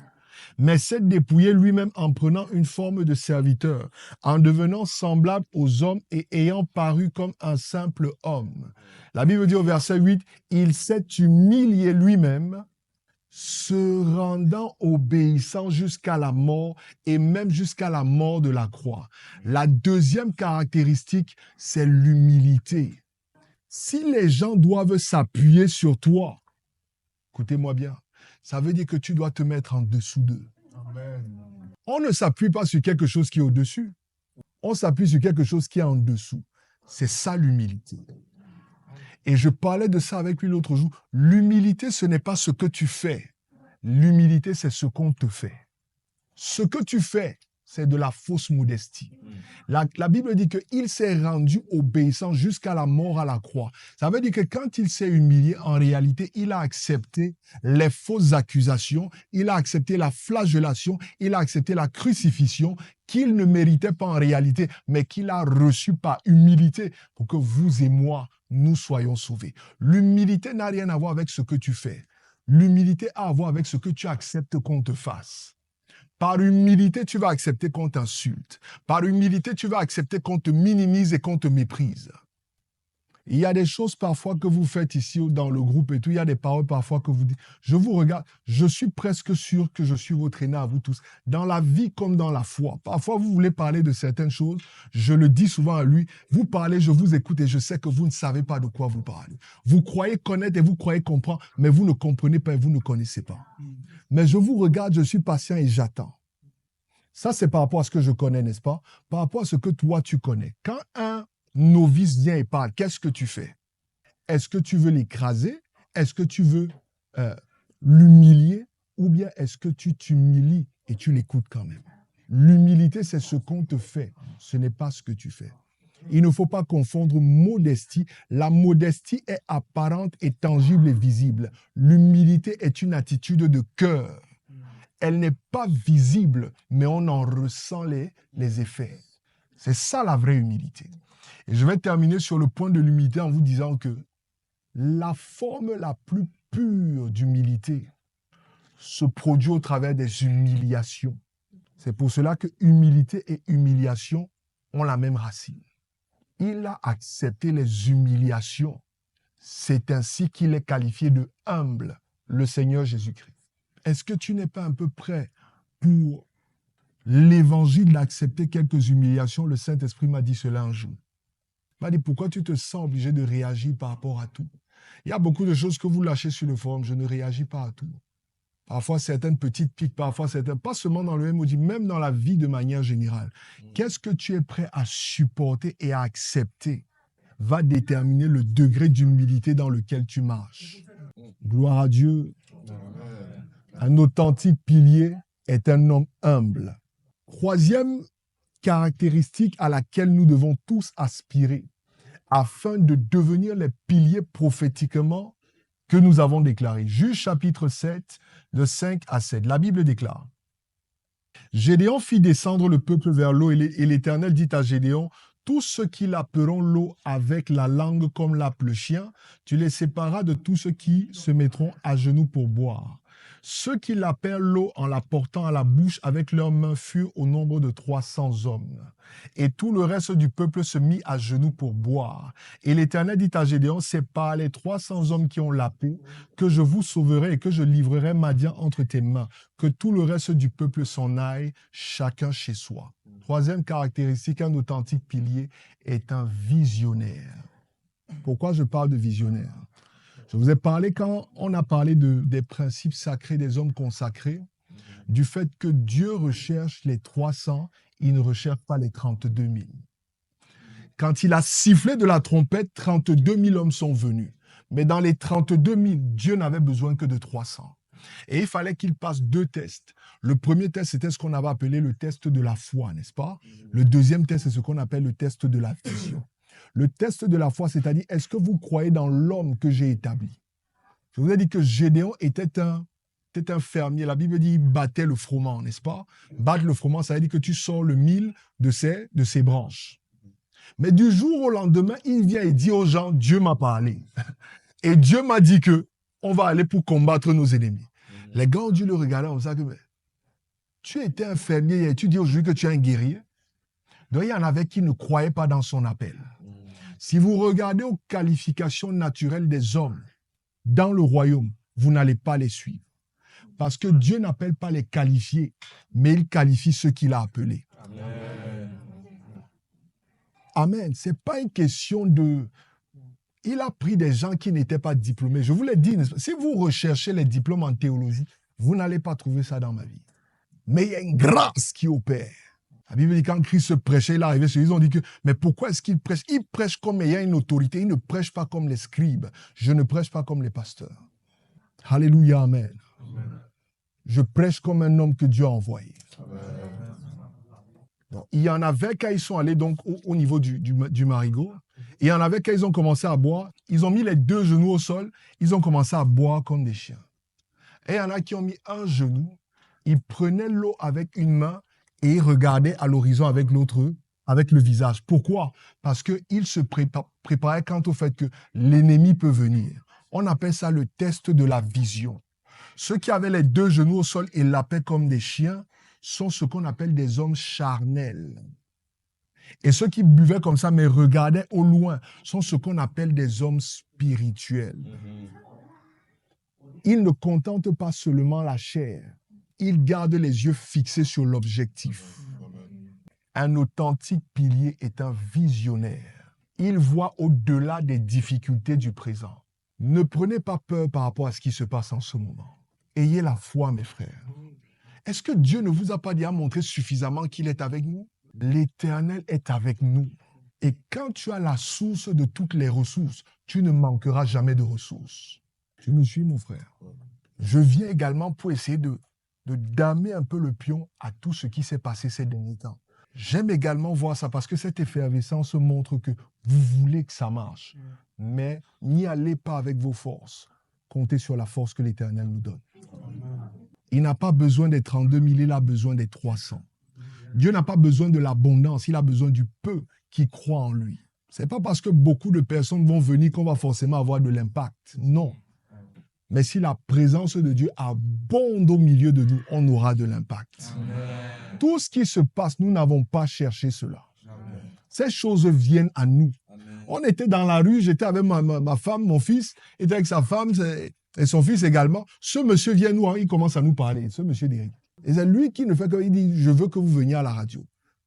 Speaker 2: mais s'est dépouillé lui-même en prenant une forme de serviteur, en devenant semblable aux hommes et ayant paru comme un simple homme. La Bible dit au verset 8, « Il s'est humilié lui-même, se rendant obéissant jusqu'à la mort et même jusqu'à la mort de la croix. » La deuxième caractéristique, c'est l'humilité. Si les gens doivent s'appuyer sur toi, écoutez-moi bien, ça veut dire que tu dois te mettre en dessous d'eux. On ne s'appuie pas sur quelque chose qui est au-dessus. On s'appuie sur quelque chose qui est en dessous. C'est ça l'humilité. Et je parlais de ça avec lui l'autre jour. L'humilité, ce n'est pas ce que tu fais. L'humilité, c'est ce qu'on te fait. Ce que tu fais, c'est de la fausse modestie. La Bible dit qu'il s'est rendu obéissant jusqu'à la mort à la croix. Ça veut dire que quand il s'est humilié, en réalité, il a accepté les fausses accusations, il a accepté la flagellation, il a accepté la crucifixion qu'il ne méritait pas en réalité, mais qu'il a reçu par humilité pour que vous et moi, nous soyons sauvés. L'humilité n'a rien à voir avec ce que tu fais. L'humilité a à voir avec ce que tu acceptes qu'on te fasse. Par humilité, tu vas accepter qu'on t'insulte. Par humilité, tu vas accepter qu'on te minimise et qu'on te méprise. Il y a des choses parfois que vous faites ici dans le groupe et tout. Il y a des paroles parfois que vous dites. Je vous regarde. Je suis presque sûr que je suis votre aîné à vous tous. Dans la vie comme dans la foi. Parfois, vous voulez parler de certaines choses. Je le dis souvent à lui. Vous parlez, je vous écoute et je sais que vous ne savez pas de quoi vous parlez. Vous croyez connaître et vous croyez comprendre, mais vous ne comprenez pas et vous ne connaissez pas. Mais je vous regarde, je suis patient et j'attends. Ça, c'est par rapport à ce que je connais, n'est-ce pas? Par rapport à ce que toi, tu connais. Quand un novice vient et parle, qu'est-ce que tu fais? Est-ce que tu veux l'écraser? Est-ce que tu veux l'humilier? Ou bien est-ce que tu t'humilies et tu l'écoutes quand même? L'humilité, c'est ce qu'on te fait. Ce n'est pas ce que tu fais. Il ne faut pas confondre modestie. La modestie est apparente et tangible et visible. L'humilité est une attitude de cœur. Elle n'est pas visible, mais on en ressent les effets. C'est ça la vraie humilité. Et je vais terminer sur le point de l'humilité en vous disant que la forme la plus pure d'humilité se produit au travers des humiliations. C'est pour cela que humilité et humiliation ont la même racine. Il a accepté les humiliations. C'est ainsi qu'il est qualifié de humble, le Seigneur Jésus-Christ. Est-ce que tu n'es pas un peu prêt pour l'évangile d'accepter quelques humiliations? Le Saint-Esprit m'a dit cela un jour. Il m'a dit, pourquoi tu te sens obligé de réagir par rapport à tout? Il y a beaucoup de choses que vous lâchez sur le forum, je ne réagis pas à tout. Parfois, certaines petites piques, parfois, certaines, pas seulement dans le MOD, même dans la vie de manière générale. Qu'est-ce que tu es prêt à supporter et à accepter va déterminer le degré d'humilité dans lequel tu marches. Gloire à Dieu. Un authentique pilier est un homme humble. Troisième caractéristique à laquelle nous devons tous aspirer afin de devenir les piliers prophétiquement que nous avons déclarés. Juge chapitre 7, de 5 à 7. La Bible déclare: Gédéon fit descendre le peuple vers l'eau et l'Éternel dit à Gédéon: tous ceux qui laperont l'eau avec la langue comme lappe le chien, tu les sépareras de tous ceux qui se mettront à genoux pour boire. Ceux qui lapèrent l'eau en la portant à la bouche avec leurs mains furent au nombre de 300 hommes. Et tout le reste du peuple se mit à genoux pour boire. Et l'Éternel dit à Gédéon: c'est par les 300 hommes qui ont lapé que je vous sauverai et que je livrerai Madian entre tes mains. Que tout le reste du peuple s'en aille, chacun chez soi. Troisième caractéristique, un authentique pilier est un visionnaire. Pourquoi je parle de visionnaire? Je vous ai parlé, quand on a parlé des principes sacrés des hommes consacrés, du fait que Dieu recherche les 300, il ne recherche pas les 32 000. Quand il a sifflé de la trompette, 32 000 hommes sont venus. Mais dans les 32 000, Dieu n'avait besoin que de 300. Et il fallait qu'il passe 2 tests. Le premier test, c'était ce qu'on avait appelé le test de la foi, n'est-ce pas? Le deuxième test, c'est ce qu'on appelle le test de la vision. Le test de la foi, c'est-à-dire, est-ce que vous croyez dans l'homme que j'ai établi? Je vous ai dit que Gédéon était un fermier. La Bible dit, il battait le froment, n'est-ce pas? Battre le froment, ça veut dire que tu sors le mil de ses branches. Mais du jour au lendemain, il vient et dit aux gens, Dieu m'a parlé. Et Dieu m'a dit que on va aller pour combattre nos ennemis. Les gars ont dû le regarder comme ça. Tu étais un fermier et tu dis aujourd'hui que tu es un guerrier. Donc il y en avait qui ne croyaient pas dans son appel. Si vous regardez aux qualifications naturelles des hommes dans le royaume, vous n'allez pas les suivre. Parce que Dieu n'appelle pas les qualifiés, mais il qualifie ceux qu'il a appelés. Amen. Amen. Ce n'est pas une question de... Il a pris des gens qui n'étaient pas diplômés. Je vous l'ai dit, si vous recherchez les diplômes en théologie, vous n'allez pas trouver ça dans ma vie. Mais il y a une grâce qui opère. La Bible dit quand Christ se prêchait, il est arrivé sur eux, ils ont dit que, mais pourquoi est-ce qu'il prêche? Il prêche comme ayant une autorité, il ne prêche pas comme les scribes. Je ne prêche pas comme les pasteurs. Alléluia, amen. Amen. Je prêche comme un homme que Dieu a envoyé. Amen. Donc, il y en avait quand ils sont allés donc au niveau du marigot. Et il y en avait quand ils ont commencé à boire. Ils ont mis les 2 genoux au sol. Ils ont commencé à boire comme des chiens. Et il y en a qui ont mis un genou. Ils prenaient l'eau avec une main et ils regardaient à l'horizon avec l'autre, avec le visage. Pourquoi? Parce qu'ils se préparaient quant au fait que l'ennemi peut venir. On appelle ça le test de la vision. Ceux qui avaient les 2 genoux au sol et lapaient comme des chiens sont ce qu'on appelle des hommes charnels. Et ceux qui buvaient comme ça mais regardaient au loin sont ce qu'on appelle des hommes spirituels. Ils ne contentent pas seulement la chair, ils gardent les yeux fixés sur l'objectif. Un authentique pilier est un visionnaire. Il voit au-delà des difficultés du présent. Ne prenez pas peur par rapport à ce qui se passe en ce moment. Ayez la foi, mes frères. Est-ce que Dieu ne vous a pas déjà montré suffisamment qu'il est avec nous? L'Éternel est avec nous. Et quand tu as la source de toutes les ressources, tu ne manqueras jamais de ressources. Tu me suis, mon frère? Je viens également pour essayer de damer un peu le pion à tout ce qui s'est passé ces derniers temps. J'aime également voir ça parce que cette effervescence montre que vous voulez que ça marche. Mais n'y allez pas avec vos forces. Comptez sur la force que l'Éternel nous donne. Il n'a pas besoin des 32 000, il a besoin des 300. Dieu n'a pas besoin de l'abondance, il a besoin du peu qui croit en lui. Ce n'est pas parce que beaucoup de personnes vont venir qu'on va forcément avoir de l'impact. Non. Mais si la présence de Dieu abonde au milieu de nous, on aura de l'impact. Tout ce qui se passe, nous n'avons pas cherché cela. Amen. Ces choses viennent à nous. Amen. On était dans la rue, j'étais avec ma femme, mon fils, était avec sa femme et son fils également. Ce monsieur vient nous, il commence à nous parler, ce monsieur Derrick. Et c'est lui qui ne fait que, il dit, je veux que vous veniez à la radio.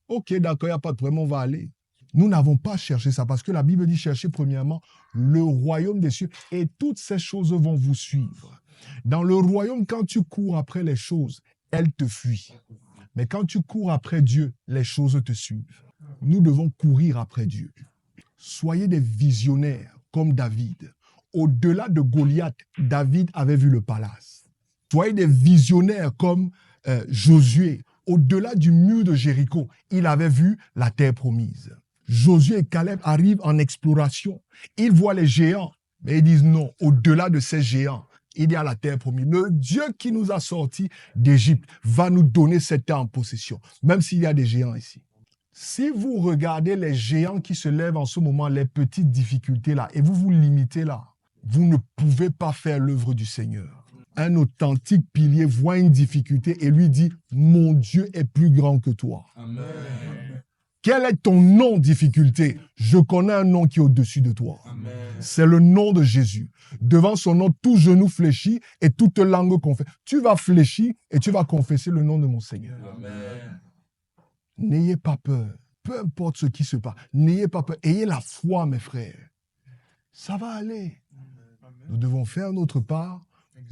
Speaker 2: Ok, d'accord, il n'y a pas de problème, on va aller. Nous n'avons pas cherché ça parce que la Bible dit chercher premièrement le royaume des cieux et toutes ces choses vont vous suivre. Dans le royaume, quand tu cours après les choses, elles te fuient. Mais quand tu cours après Dieu, les choses te suivent. Nous devons courir après Dieu. Soyez des visionnaires comme David. Au-delà de Goliath, David avait vu le palace. Soyez des visionnaires comme Josué. Au-delà du mur de Jéricho, il avait vu la terre promise. Josué et Caleb arrivent en exploration. Ils voient les géants, mais ils disent non, au-delà de ces géants, il y a la terre promise. Le Dieu qui nous a sortis d'Égypte va nous donner cette terre en possession, même s'il y a des géants ici. Si vous regardez les géants qui se lèvent en ce moment, les petites difficultés là, et vous vous limitez là, vous ne pouvez pas faire l'œuvre du Seigneur. Un authentique pilier voit une difficulté et lui dit, mon Dieu est plus grand que toi. Amen. Quel est ton nom, difficulté? Je connais un nom qui est au-dessus de toi. C'est le nom de Jésus. Devant son nom, tout genou fléchit et toute langue confesse. Tu vas fléchir et tu vas confesser le nom de mon Seigneur. Amen. N'ayez pas peur. Peu importe ce qui se passe. N'ayez pas peur. Ayez la foi, mes frères. Ça va aller. Nous devons faire notre part,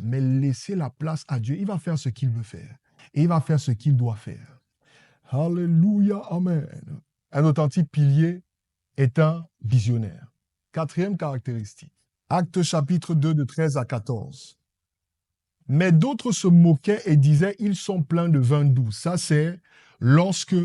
Speaker 2: mais laisser la place à Dieu. Il va faire ce qu'il veut faire. Et il va faire ce qu'il doit faire. Alléluia, amen. Un authentique pilier est un visionnaire. 4e caractéristique. Actes chapitre 2 de 13 à 14. Mais d'autres se moquaient et disaient, ils sont pleins de vin doux. Ça, c'est lorsque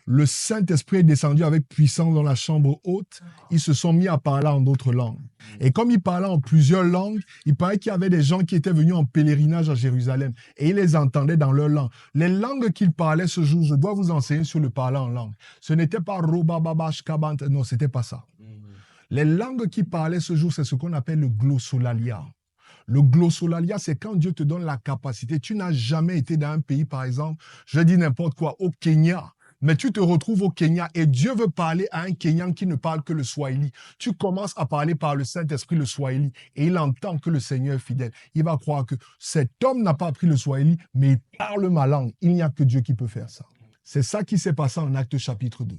Speaker 2: le Saint-Esprit est descendu avec puissance dans la chambre haute, ils se sont mis à parler en d'autres langues. Et comme ils parlaient en plusieurs langues, il paraît qu'il y avait des gens qui étaient venus en pèlerinage à Jérusalem et ils les entendaient dans leur langue. Les langues qu'ils parlaient ce jour, je dois vous enseigner sur le parler en langue. Ce n'était pas Robababash Kabant, non, c'était pas ça. Les langues qu'ils parlaient ce jour, c'est ce qu'on appelle le glossolalia. Le glossolalia, c'est quand Dieu te donne la capacité. Tu n'as jamais été dans un pays, par exemple, je dis n'importe quoi, au Kenya, mais tu te retrouves au Kenya et Dieu veut parler à un Kenyan qui ne parle que le Swahili. Tu commences à parler par le Saint-Esprit le Swahili et il entend que le Seigneur est fidèle. Il va croire que cet homme n'a pas appris le Swahili, mais il parle ma langue. Il n'y a que Dieu qui peut faire ça. C'est ça qui s'est passé en Actes chapitre 2.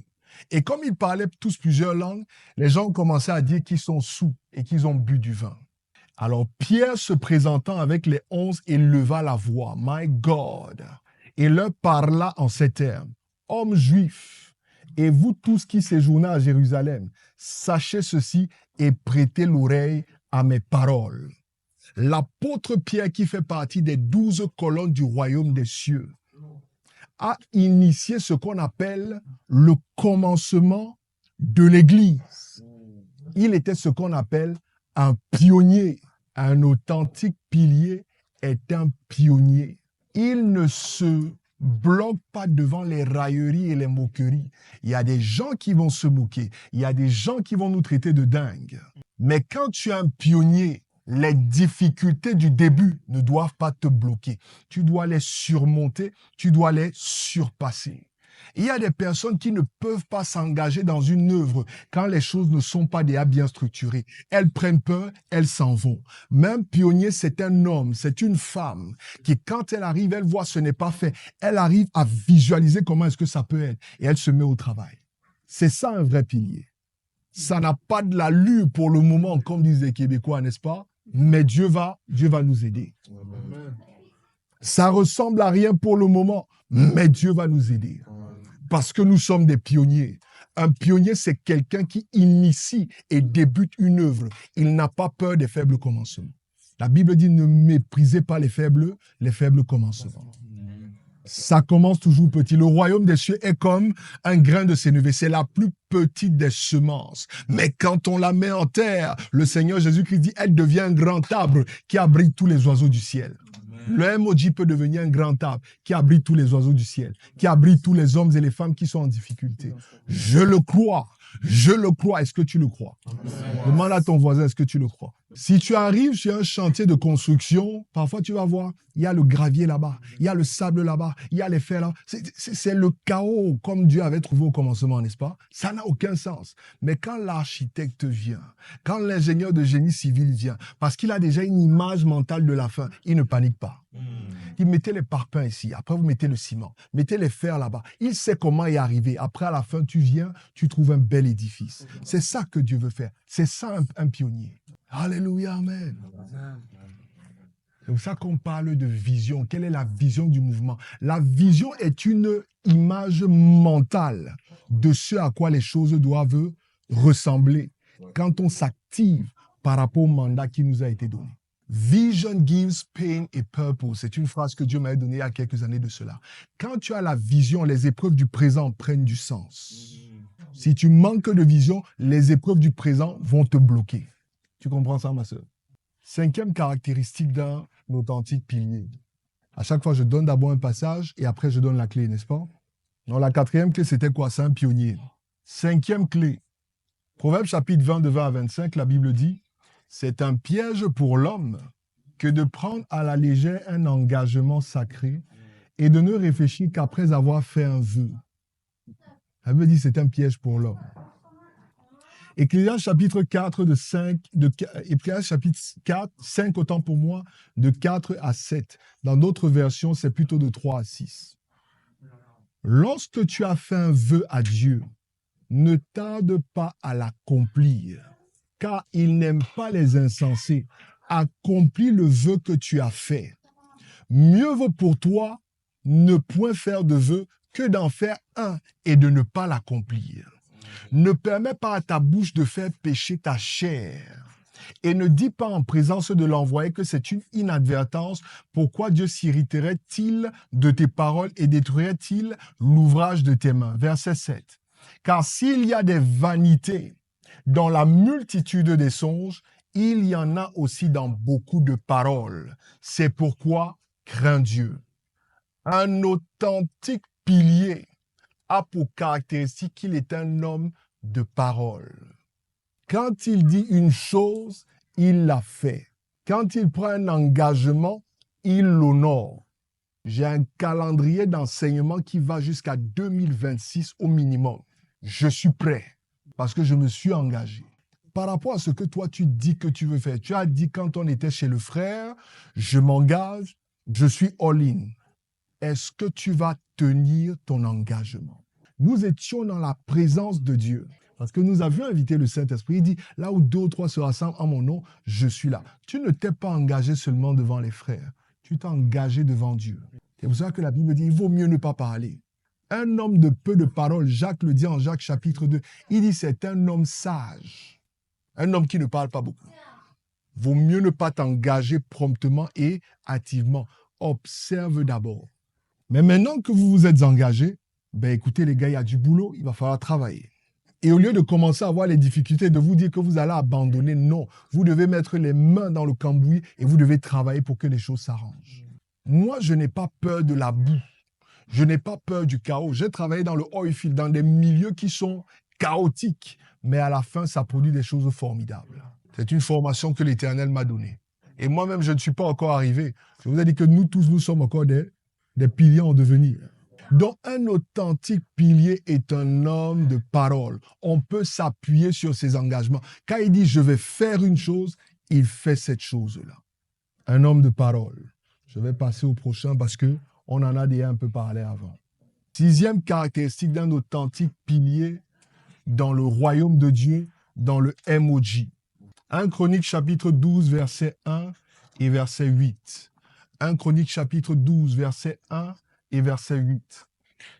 Speaker 2: Et comme ils parlaient tous plusieurs langues, les gens ont commencé à dire qu'ils sont saouls et qu'ils ont bu du vin. Alors Pierre, se présentant avec les 11, éleva la voix, « My God !» et leur parla en ces termes, « Hommes juifs, et vous tous qui séjournez à Jérusalem, sachez ceci et prêtez l'oreille à mes paroles. L'apôtre Pierre, qui fait partie des 12 colonnes du royaume des cieux, a initié ce qu'on appelle le commencement de l'Église. Il était ce qu'on appelle un pionnier. Un authentique pilier est un pionnier. Il ne se bloque pas devant les railleries et les moqueries. Il y a des gens qui vont se moquer. Il y a des gens qui vont nous traiter de dingues. Mais quand tu es un pionnier, les difficultés du début ne doivent pas te bloquer. Tu dois les surmonter, tu dois les surpasser. Il y a des personnes qui ne peuvent pas s'engager dans une œuvre quand les choses ne sont pas déjà bien structurées. Elles prennent peur, elles s'en vont. Même pionnier, c'est un homme, c'est une femme qui, quand elle arrive, elle voit ce n'est pas fait. Elle arrive à visualiser comment est-ce que ça peut être et elle se met au travail. C'est ça un vrai pilier. Ça n'a pas de l'allure pour le moment, comme disent les Québécois, n'est-ce pas? Mais Dieu va nous aider. Ça ressemble à rien pour le moment, mais Dieu va nous aider. Parce que nous sommes des pionniers. Un pionnier, c'est quelqu'un qui initie et débute une œuvre. Il n'a pas peur des faibles commencements. La Bible dit ne méprisez pas les faibles commencements. Ça commence toujours petit. Le royaume des cieux est comme un grain de sénévé. C'est la plus petite des semences. Mais quand on la met en terre, le Seigneur Jésus-Christ dit, elle devient un grand arbre qui abrite tous les oiseaux du ciel. Le MOJ peut devenir un grand arbre qui abrite tous les oiseaux du ciel, qui abrite tous les hommes et les femmes qui sont en difficulté. Je le crois. Je le crois. Est-ce que tu le crois? Demande à ton voisin, est-ce que tu le crois? Si tu arrives sur un chantier de construction, parfois tu vas voir, il y a le gravier là-bas, il y a le sable là-bas, il y a les fers là. C'est le chaos comme Dieu avait trouvé au commencement, n'est-ce pas? Ça n'a aucun sens. Mais quand l'architecte vient, quand l'ingénieur de génie civil vient, parce qu'il a déjà une image mentale de la fin, il ne panique pas. Il mettait les parpaings ici, après vous mettez le ciment, mettez les fers là-bas. Il sait comment y arriver. Après, à la fin, tu viens, tu trouves un bel édifice. C'est ça que Dieu veut faire. C'est ça un pionnier. Alléluia, amen. C'est pour ça qu'on parle de vision. Quelle est la vision du mouvement? La vision est une image mentale de ce à quoi les choses doivent ressembler quand on s'active par rapport au mandat qui nous a été donné. Vision gives pain et purpose. C'est une phrase que Dieu m'avait donnée il y a quelques années de cela. Quand tu as la vision, les épreuves du présent prennent du sens. Si tu manques de vision, les épreuves du présent vont te bloquer. Tu comprends ça, ma soeur? 5e caractéristique d'un authentique pilier. À chaque fois, je donne d'abord un passage et après, je donne la clé, n'est-ce pas? Non, la 4e clé, c'était quoi? C'est un pionnier. 5e clé. Proverbe chapitre 20, de 20 à 25, la Bible dit, c'est un piège pour l'homme que de prendre à la légère un engagement sacré et de ne réfléchir qu'après avoir fait un vœu. La Bible dit, c'est un piège pour l'homme. Ecclésiaste chapitre 4, Ecclésiaste chapitre 4, 5 autant pour moi, de 4 à 7. Dans d'autres versions, c'est plutôt de 3 à 6. Lorsque tu as fait un vœu à Dieu, ne tarde pas à l'accomplir, car il n'aime pas les insensés. Accomplis le vœu que tu as fait. Mieux vaut pour toi ne point faire de vœu que d'en faire un et de ne pas l'accomplir. Ne permets pas à ta bouche de faire pécher ta chair. Et ne dis pas en présence de l'envoyé que c'est une inadvertance. Pourquoi Dieu s'irriterait-il de tes paroles et détruirait-il l'ouvrage de tes mains? Verset 7. Car s'il y a des vanités dans la multitude des songes, il y en a aussi dans beaucoup de paroles. C'est pourquoi crains Dieu. Un authentique pilier a pour caractéristique qu'il est un homme de parole. Quand il dit une chose, il la fait. Quand il prend un engagement, il l'honore. J'ai un calendrier d'enseignement qui va jusqu'à 2026 au minimum. Je suis prêt parce que je me suis engagé. Par rapport à ce que toi tu dis que tu veux faire, tu as dit quand on était chez le frère, je m'engage, je suis all-in. Est-ce que tu vas tenir ton engagement? Nous étions dans la présence de Dieu. Parce que nous avions invité le Saint-Esprit. Il dit, là où 2 ou 3 se rassemblent en mon nom, je suis là. Tu ne t'es pas engagé seulement devant les frères. Tu t'es engagé devant Dieu. C'est pour ça que la Bible dit, il vaut mieux ne pas parler. Un homme de peu de paroles, Jacques le dit en Jacques chapitre 2, il dit, c'est un homme sage. Un homme qui ne parle pas beaucoup. Vaut mieux ne pas t'engager promptement et hâtivement. Observe d'abord. Mais maintenant que vous vous êtes engagés, ben écoutez les gars, il y a du boulot, il va falloir travailler. Et au lieu de commencer à avoir les difficultés, de vous dire que vous allez abandonner, non. Vous devez mettre les mains dans le cambouis et vous devez travailler pour que les choses s'arrangent. Moi, je n'ai pas peur de la boue. Je n'ai pas peur du chaos. J'ai travaillé dans le oil field, dans des milieux qui sont chaotiques. Mais à la fin, ça produit des choses formidables. C'est une formation que l'Éternel m'a donnée. Et moi-même, je ne suis pas encore arrivé. Je vous ai dit que nous tous, nous sommes encore des piliers en devenir. Donc, un authentique pilier est un homme de parole. On peut s'appuyer sur ses engagements. Quand il dit « je vais faire une chose », il fait cette chose-là. Un homme de parole. Je vais passer au prochain parce qu'on en a déjà un peu parlé avant. 6e caractéristique d'un authentique pilier dans le royaume de Dieu, dans le MOJ. 1 Chronique chapitre 12, verset 1 et verset 8. 1 Chronique chapitre 12, verset 1 et verset 8.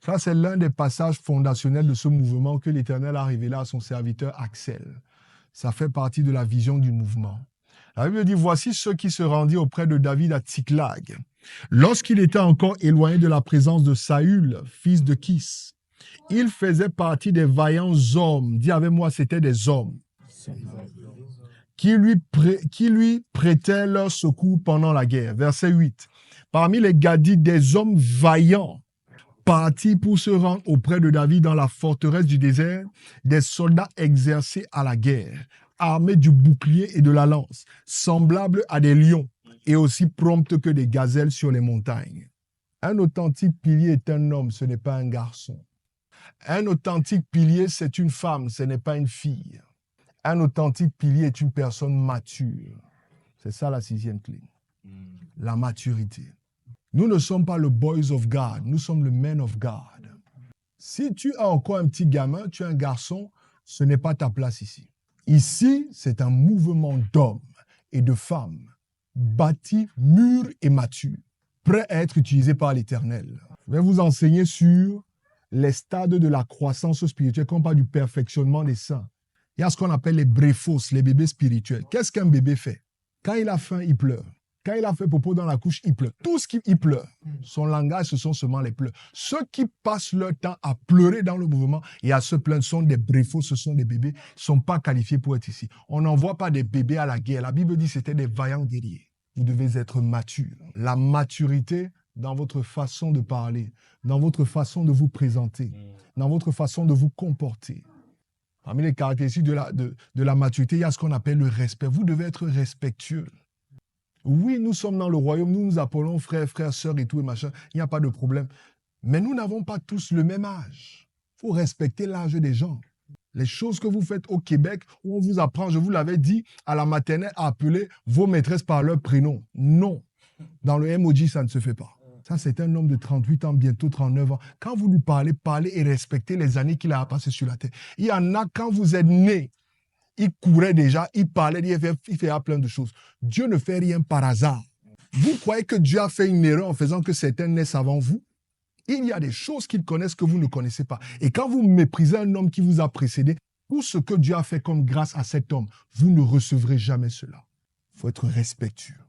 Speaker 2: Ça, c'est l'un des passages fondationnels de ce mouvement que l'Éternel a révélé à son serviteur Axel. Ça fait partie de la vision du mouvement. La Bible dit, voici ceux qui se rendirent auprès de David à Tsiklag, lorsqu'il était encore éloigné de la présence de Saül, fils de Kis. Il faisait partie des vaillants hommes. Dis avec moi, c'était des hommes. Qui lui prêtaient leur secours pendant la guerre. Verset 8. Parmi les Gadites, des hommes vaillants, partis pour se rendre auprès de David dans la forteresse du désert, des soldats exercés à la guerre, armés du bouclier et de la lance, semblables à des lions et aussi promptes que des gazelles sur les montagnes. Un authentique pilier est un homme, ce n'est pas un garçon. Un authentique pilier, c'est une femme, ce n'est pas une fille. Un authentique pilier est une personne mature. C'est ça la 6e clé. La maturité. Nous ne sommes pas le boys of God, nous sommes le men of God. Si tu as encore un petit gamin, tu es un garçon, ce n'est pas ta place ici. Ici, c'est un mouvement d'hommes et de femmes, bâtis, mûrs et matures, prêts à être utilisés par l'Éternel. Je vais vous enseigner sur les stades de la croissance spirituelle, comme pas du perfectionnement des saints. Il y a ce qu'on appelle les bréphos, les bébés spirituels. Qu'est-ce qu'un bébé fait? Quand il a faim, il pleure. Quand il a fait popo dans la couche, il pleure. Tout ce qu'il pleure, son langage, ce sont seulement les pleurs. Ceux qui passent leur temps à pleurer dans le mouvement et à se plaindre sont des bréphos, ce sont des bébés, ne sont pas qualifiés pour être ici. On n'envoie pas des bébés à la guerre. La Bible dit que c'était des vaillants guerriers. Vous devez être mature. La maturité dans votre façon de parler, dans votre façon de vous présenter, dans votre façon de vous comporter. Parmi les caractéristiques de la maturité, il y a ce qu'on appelle le respect. Vous devez être respectueux. Oui, nous sommes dans le royaume, nous nous appelons frères, sœurs et tout et machin, il n'y a pas de problème. Mais nous n'avons pas tous le même âge. Il faut respecter l'âge des gens. Les choses que vous faites au Québec, où on vous apprend, je vous l'avais dit, à la maternelle, à appeler vos maîtresses par leur prénom. Non. Dans le MOJ, ça ne se fait pas. Ça, c'est un homme de 38 ans, bientôt 39 ans. Quand vous lui parlez, parlez et respectez les années qu'il a passées sur la terre. Il y en a, quand vous êtes né, il courait déjà, il parlait, il fait plein de choses. Dieu ne fait rien par hasard. Vous croyez que Dieu a fait une erreur en faisant que certains naissent avant vous? Il y a des choses qu'il connaît que vous ne connaissez pas. Et quand vous méprisez un homme qui vous a précédé, tout ce que Dieu a fait comme grâce à cet homme, vous ne recevrez jamais cela. Il faut être respectueux.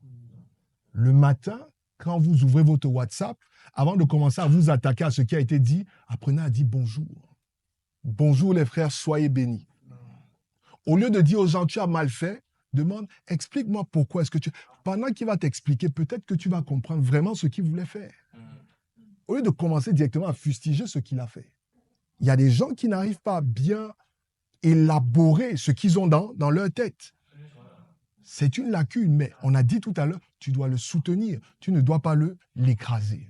Speaker 2: Le matin, quand vous ouvrez votre WhatsApp, avant de commencer à vous attaquer à ce qui a été dit, apprenez à dire bonjour. Bonjour les frères, soyez bénis. Au lieu de dire aux gens, tu as mal fait, demande, explique-moi pourquoi est-ce que tu... Pendant qu'il va t'expliquer, peut-être que tu vas comprendre vraiment ce qu'il voulait faire. Au lieu de commencer directement à fustiger ce qu'il a fait. Il y a des gens qui n'arrivent pas à bien élaborer ce qu'ils ont dans leur tête. C'est une lacune, mais on a dit tout à l'heure, tu dois le soutenir, tu ne dois pas l'écraser.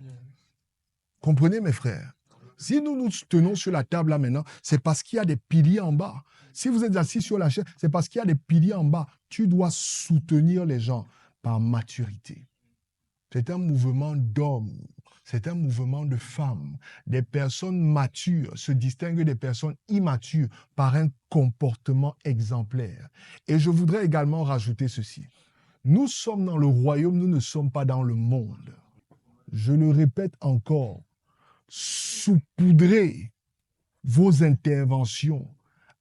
Speaker 2: Comprenez mes frères? Si nous nous tenons sur la table là maintenant, c'est parce qu'il y a des piliers en bas. Si vous êtes assis sur la chaise, c'est parce qu'il y a des piliers en bas. Tu dois soutenir les gens par maturité. C'est un mouvement d'hommes, c'est un mouvement de femmes. Des personnes matures se distinguent des personnes immatures par un comportement exemplaire. Et je voudrais également rajouter ceci. Nous sommes dans le royaume, nous ne sommes pas dans le monde. Je le répète encore. Saupoudrez vos interventions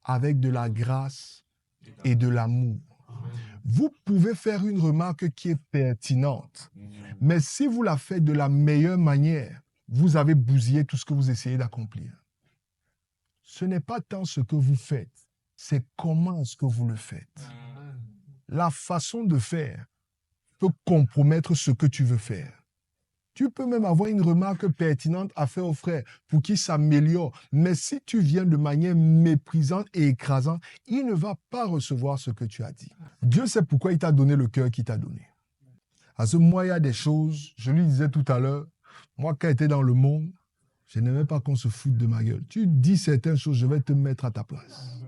Speaker 2: avec de la grâce et de l'amour. Vous pouvez faire une remarque qui est pertinente, mais si vous la faites de la meilleure manière, vous avez bousillé tout ce que vous essayez d'accomplir. Ce n'est pas tant ce que vous faites, c'est comment est-ce que vous le faites. La façon de faire peut compromettre ce que tu veux faire. Tu peux même avoir une remarque pertinente à faire au frère pour qu'il s'améliore. Mais si tu viens de manière méprisante et écrasante, il ne va pas recevoir ce que tu as dit. Dieu sait pourquoi il t'a donné le cœur qu'il t'a donné. Parce que moi, il y a des choses, je lui disais tout à l'heure, moi, quand j'étais dans le monde, je n'aimais pas qu'on se foute de ma gueule. Tu dis certaines choses, je vais te mettre à ta place.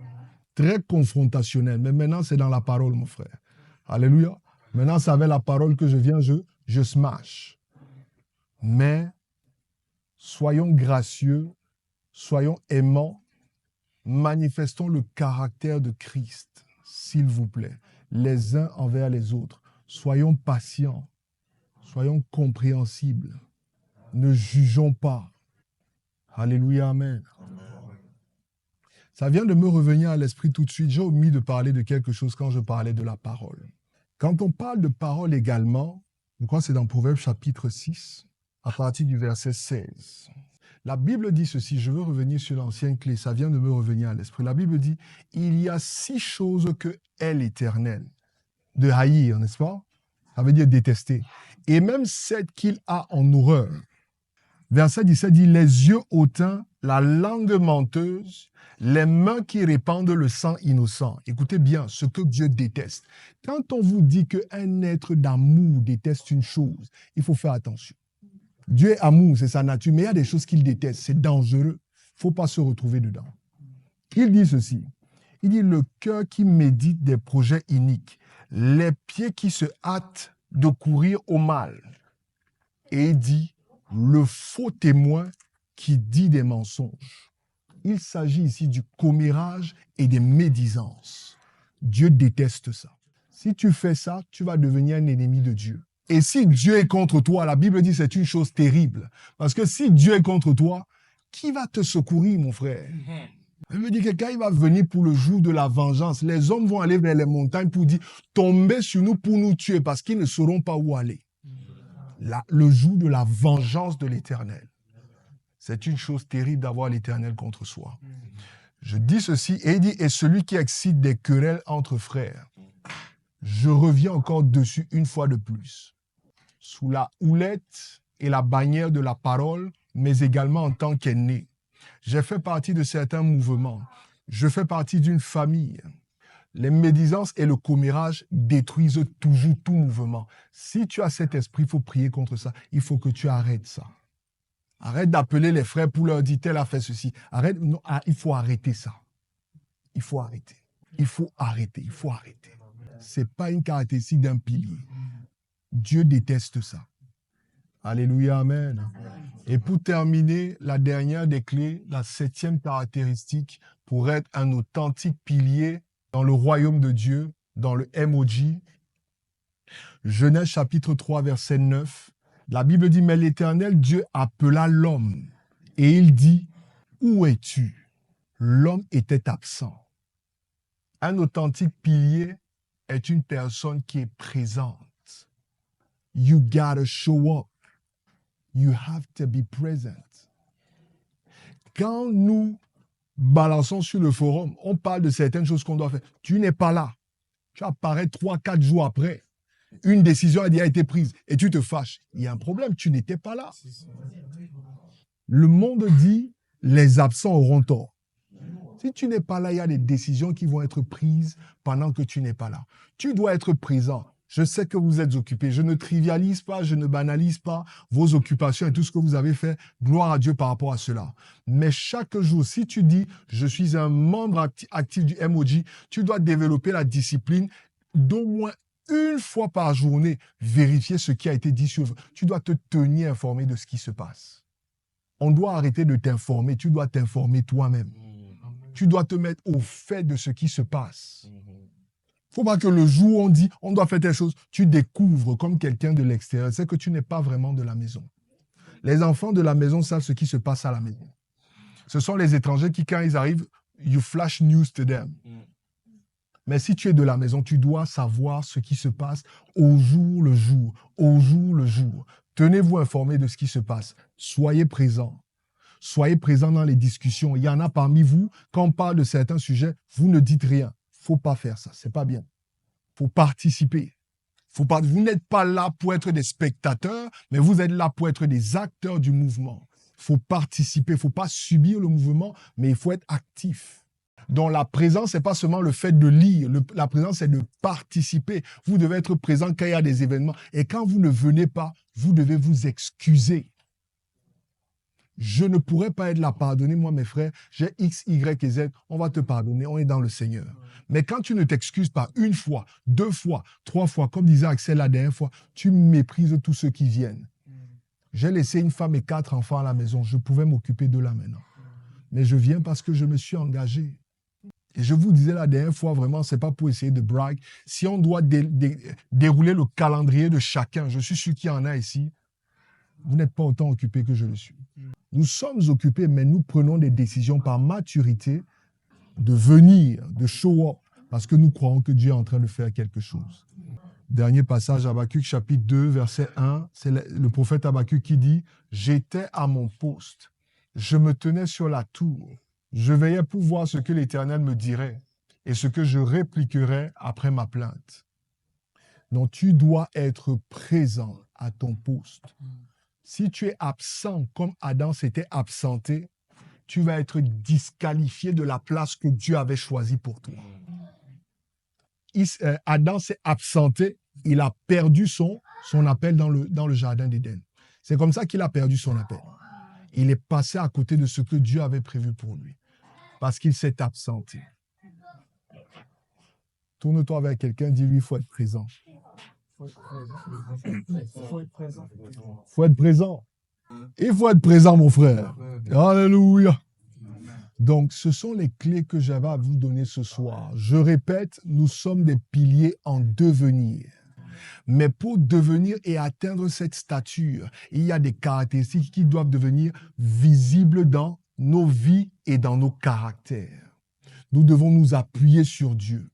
Speaker 2: Très confrontationnel. Mais maintenant, c'est dans la parole, mon frère. Alléluia. Maintenant, c'est avec la parole que je viens, je smash. Mais soyons gracieux, soyons aimants, manifestons le caractère de Christ, s'il vous plaît, les uns envers les autres. Soyons patients, soyons compréhensibles, ne jugeons pas. Alléluia, amen. Ça vient de me revenir à l'esprit tout de suite. J'ai omis de parler de quelque chose quand je parlais de la parole. Quand on parle de parole également, je crois que c'est dans Proverbes chapitre 6, à partir du verset 16. La Bible dit ceci, je veux revenir sur l'ancienne clé, ça vient de me revenir à l'esprit. La Bible dit, il y a 6 choses que est l'Éternel. De haïr, n'est-ce pas? Ça veut dire détester. Et même 7 qu'il a en horreur. Verset 17 dit, les yeux hautains, la langue menteuse, les mains qui répandent le sang innocent. Écoutez bien, ce que Dieu déteste. Quand on vous dit qu'un être d'amour déteste une chose, il faut faire attention. Dieu est amour, c'est sa nature, mais il y a des choses qu'il déteste, c'est dangereux. Il ne faut pas se retrouver dedans. Il dit ceci, il dit le cœur qui médite des projets iniques, les pieds qui se hâtent de courir au mal. Et il dit, le faux témoin qui dit des mensonges. Il s'agit ici du commérage et des médisances. Dieu déteste ça. Si tu fais ça, tu vas devenir un ennemi de Dieu. Et si Dieu est contre toi, la Bible dit que c'est une chose terrible. Parce que si Dieu est contre toi, qui va te secourir, mon frère? Il me dit que quand il va venir pour le jour de la vengeance, les hommes vont aller vers les montagnes pour dire, tombez sur nous pour nous tuer, parce qu'ils ne sauront pas où aller. Le jour de la vengeance de l'Éternel. C'est une chose terrible d'avoir l'Éternel contre soi. Je dis ceci, et il dit, et celui qui excite des querelles entre frères. Je reviens encore dessus une fois de plus. Sous la houlette et la bannière de la parole, mais également en tant qu'aîné. J'ai fait partie de certains mouvements. Je fais partie d'une famille. Les médisances et le commérage détruisent toujours tout mouvement. Si tu as cet esprit, il faut prier contre ça. Il faut que tu arrêtes ça. Arrête d'appeler les frères pour leur dire tel a fait ceci. Arrête, non, il faut arrêter ça. Il faut arrêter. Il faut arrêter. Il faut arrêter. Ce n'est pas une caractéristique d'un pilier. Dieu déteste ça. Alléluia, amen. Et pour terminer, la dernière des clés, la 7e caractéristique pour être un authentique pilier dans le royaume de Dieu, dans le MOJ. Genèse chapitre 3, verset 9. La Bible dit, mais l'Éternel Dieu appela l'homme et il dit, où es-tu? L'homme était absent. Un authentique pilier est une personne qui est présente. You gotta show up. You have to be present. Quand nous balançons sur le forum, on parle de certaines choses qu'on doit faire. Tu n'es pas là. Tu apparais 3-4 jours après. Une décision a déjà été prise et tu te fâches. Il y a un problème, tu n'étais pas là. Le monde dit, les absents auront tort. Si tu n'es pas là, il y a des décisions qui vont être prises pendant que tu n'es pas là. Tu dois être présent. Je sais que vous êtes occupés. Je ne trivialise pas, je ne banalise pas vos occupations et tout ce que vous avez fait. Gloire à Dieu par rapport à cela. Mais chaque jour, si tu dis, je suis un membre actif du MOJ, tu dois développer la discipline d'au moins une fois par journée, vérifier ce qui a été dit sur vous. Tu dois te tenir informé de ce qui se passe. On doit arrêter de t'informer. Tu dois t'informer toi-même. Tu dois te mettre au fait de ce qui se passe. Il ne faut pas que le jour où on dit on doit faire telle chose, tu découvres comme quelqu'un de l'extérieur. C'est que tu n'es pas vraiment de la maison. Les enfants de la maison savent ce qui se passe à la maison. Ce sont les étrangers qui, quand ils arrivent, you flash news to them. Mais si tu es de la maison, tu dois savoir ce qui se passe au jour le jour, au jour le jour. Tenez-vous informés de ce qui se passe. Soyez présents. Soyez présents dans les discussions. Il y en a parmi vous, quand on parle de certains sujets, vous ne dites rien. Il ne faut pas faire ça. Ce n'est pas bien. Il faut participer. Vous n'êtes pas là pour être des spectateurs, mais vous êtes là pour être des acteurs du mouvement. Il faut participer. Il ne faut pas subir le mouvement, mais il faut être actif. Donc la présence, ce n'est pas seulement le fait de lire. La présence, c'est de participer. Vous devez être présent quand il y a des événements. Et quand vous ne venez pas, vous devez vous excuser. Je ne pourrais pas être là. Pardonnez-moi, mes frères. J'ai X, Y et Z. On va te pardonner. On est dans le Seigneur. Mais quand tu ne t'excuses pas une fois, 2 fois, 3 fois, comme disait Axel la dernière fois, tu méprises tous ceux qui viennent. J'ai laissé une femme et 4 enfants à la maison. Je pouvais m'occuper de là maintenant. Mais je viens parce que je me suis engagé. Et je vous disais la dernière fois, vraiment, ce n'est pas pour essayer de brag. Si on doit dérouler le calendrier de chacun, je suis sûr qu'il y en a ici, vous n'êtes pas autant occupés que je le suis. Nous sommes occupés, mais nous prenons des décisions par maturité de venir, de show up, parce que nous croyons que Dieu est en train de faire quelque chose. Dernier passage, Habakkuk chapitre 2, verset 1, c'est le prophète Habakkuk qui dit « J'étais à mon poste, je me tenais sur la tour, je veillais pour voir ce que l'Éternel me dirait et ce que je répliquerais après ma plainte. » Donc tu dois être présent à ton poste. Si tu es absent comme Adam s'était absenté, tu vas être disqualifié de la place que Dieu avait choisie pour toi. Adam s'est absenté, il a perdu son appel dans le jardin d'Éden. C'est comme ça qu'il a perdu son appel. Il est passé à côté de ce que Dieu avait prévu pour lui, parce qu'il s'est absenté. Tourne-toi avec quelqu'un, dis-lui, il faut être présent. Faut être présent. Il faut être présent, mon frère. Alléluia. Donc, ce sont les clés que j'avais à vous donner ce soir. Je répète, nous sommes des piliers en devenir. Mais pour devenir et atteindre cette stature, il y a des caractéristiques qui doivent devenir visibles dans nos vies et dans nos caractères. Nous devons nous appuyer sur Dieu.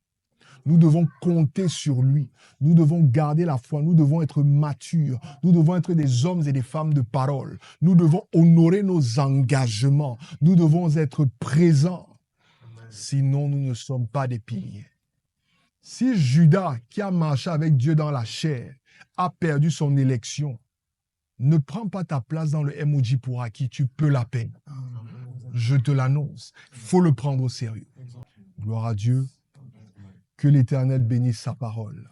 Speaker 2: Nous devons compter sur lui. Nous devons garder la foi. Nous devons être matures. Nous devons être des hommes et des femmes de parole. Nous devons honorer nos engagements. Nous devons être présents. Sinon, nous ne sommes pas des piliers. Si Judas, qui a marché avec Dieu dans la chair, a perdu son élection, ne prends pas ta place dans le emoji pour acquis. Tu peux la peine. Je te l'annonce. Il faut le prendre au sérieux. Gloire à Dieu. Que l'Éternel bénisse sa parole.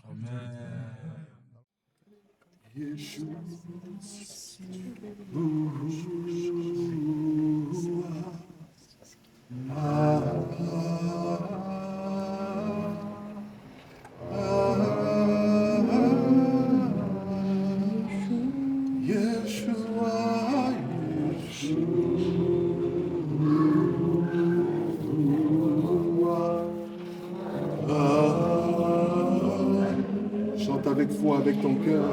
Speaker 1: Chante avec foi, avec ton cœur.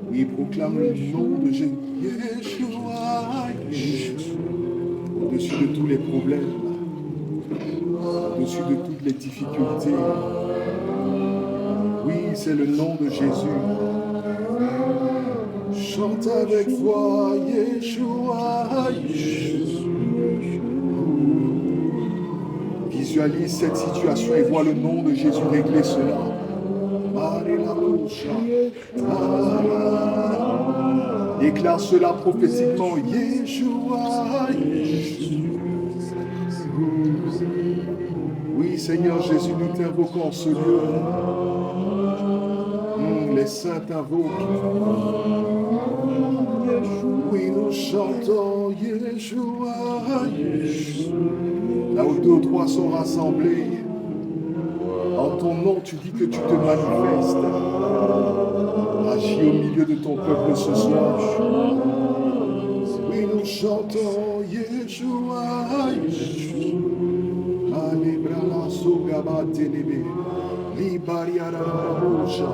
Speaker 1: Oui, proclame le nom de Jésus. Yeshua, Yeshua. Au-dessus de tous les problèmes, au-dessus de toutes les difficultés. Oui, c'est le nom de Jésus. Chante avec foi, Yeshua, Yeshua. Visualise cette situation et vois le nom de Jésus régler cela. Déclare cela prophétiquement. Yeshua, Yeshua. Oui, Seigneur Jésus, nous t'invoquons en ce lieu. Les saints t'invoquent. Oui, nous chantons Yeshua, Yeshua. Là où 2 ou 3 sont rassemblés, en ton nom, tu dis que tu te manifestes. Agis au milieu de ton peuple ce soir. Oui, nous chantons Yeshua, Yeshua. Alebrala sogaba telebe, libariara raboja.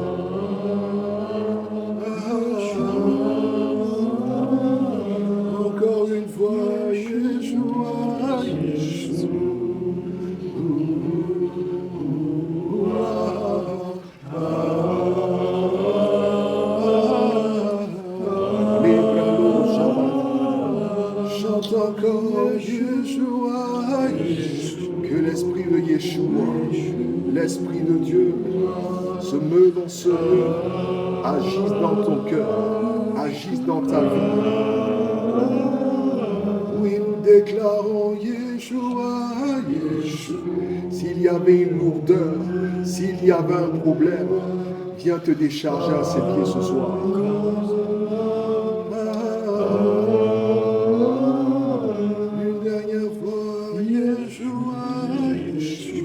Speaker 1: Encore une fois, Yeshua, Yeshua. Yeshua, que l'esprit de Yeshua, l'esprit de Dieu, se meut dans ce lieu, agisse dans ton cœur, agisse dans ta vie. Oui, nous déclarons Yeshua, Yeshua. S'il y avait une lourdeur, s'il y avait un problème, viens te décharger à ses pieds ce soir. Une dernière fois, Yeshua, Yeshua.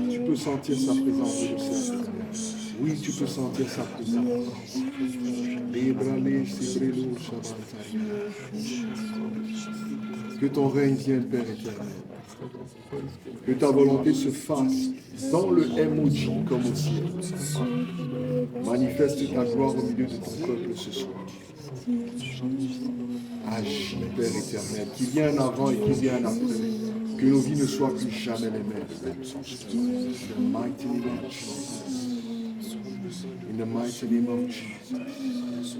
Speaker 1: Tu peux sentir sa présence de Seigneur. Oui, tu peux sentir sa présence. Que ton règne vienne, Père éternel. Que ta volonté se fasse dans le MOJ comme au ciel. Manifeste ta gloire au milieu de ton peuple ce soir. Agis, Père éternel, qu'il y ait un avant et qu'il y ait un après. Que nos vies ne soient plus jamais les mêmes. In the mighty name of Jesus. In the mighty name of Jesus.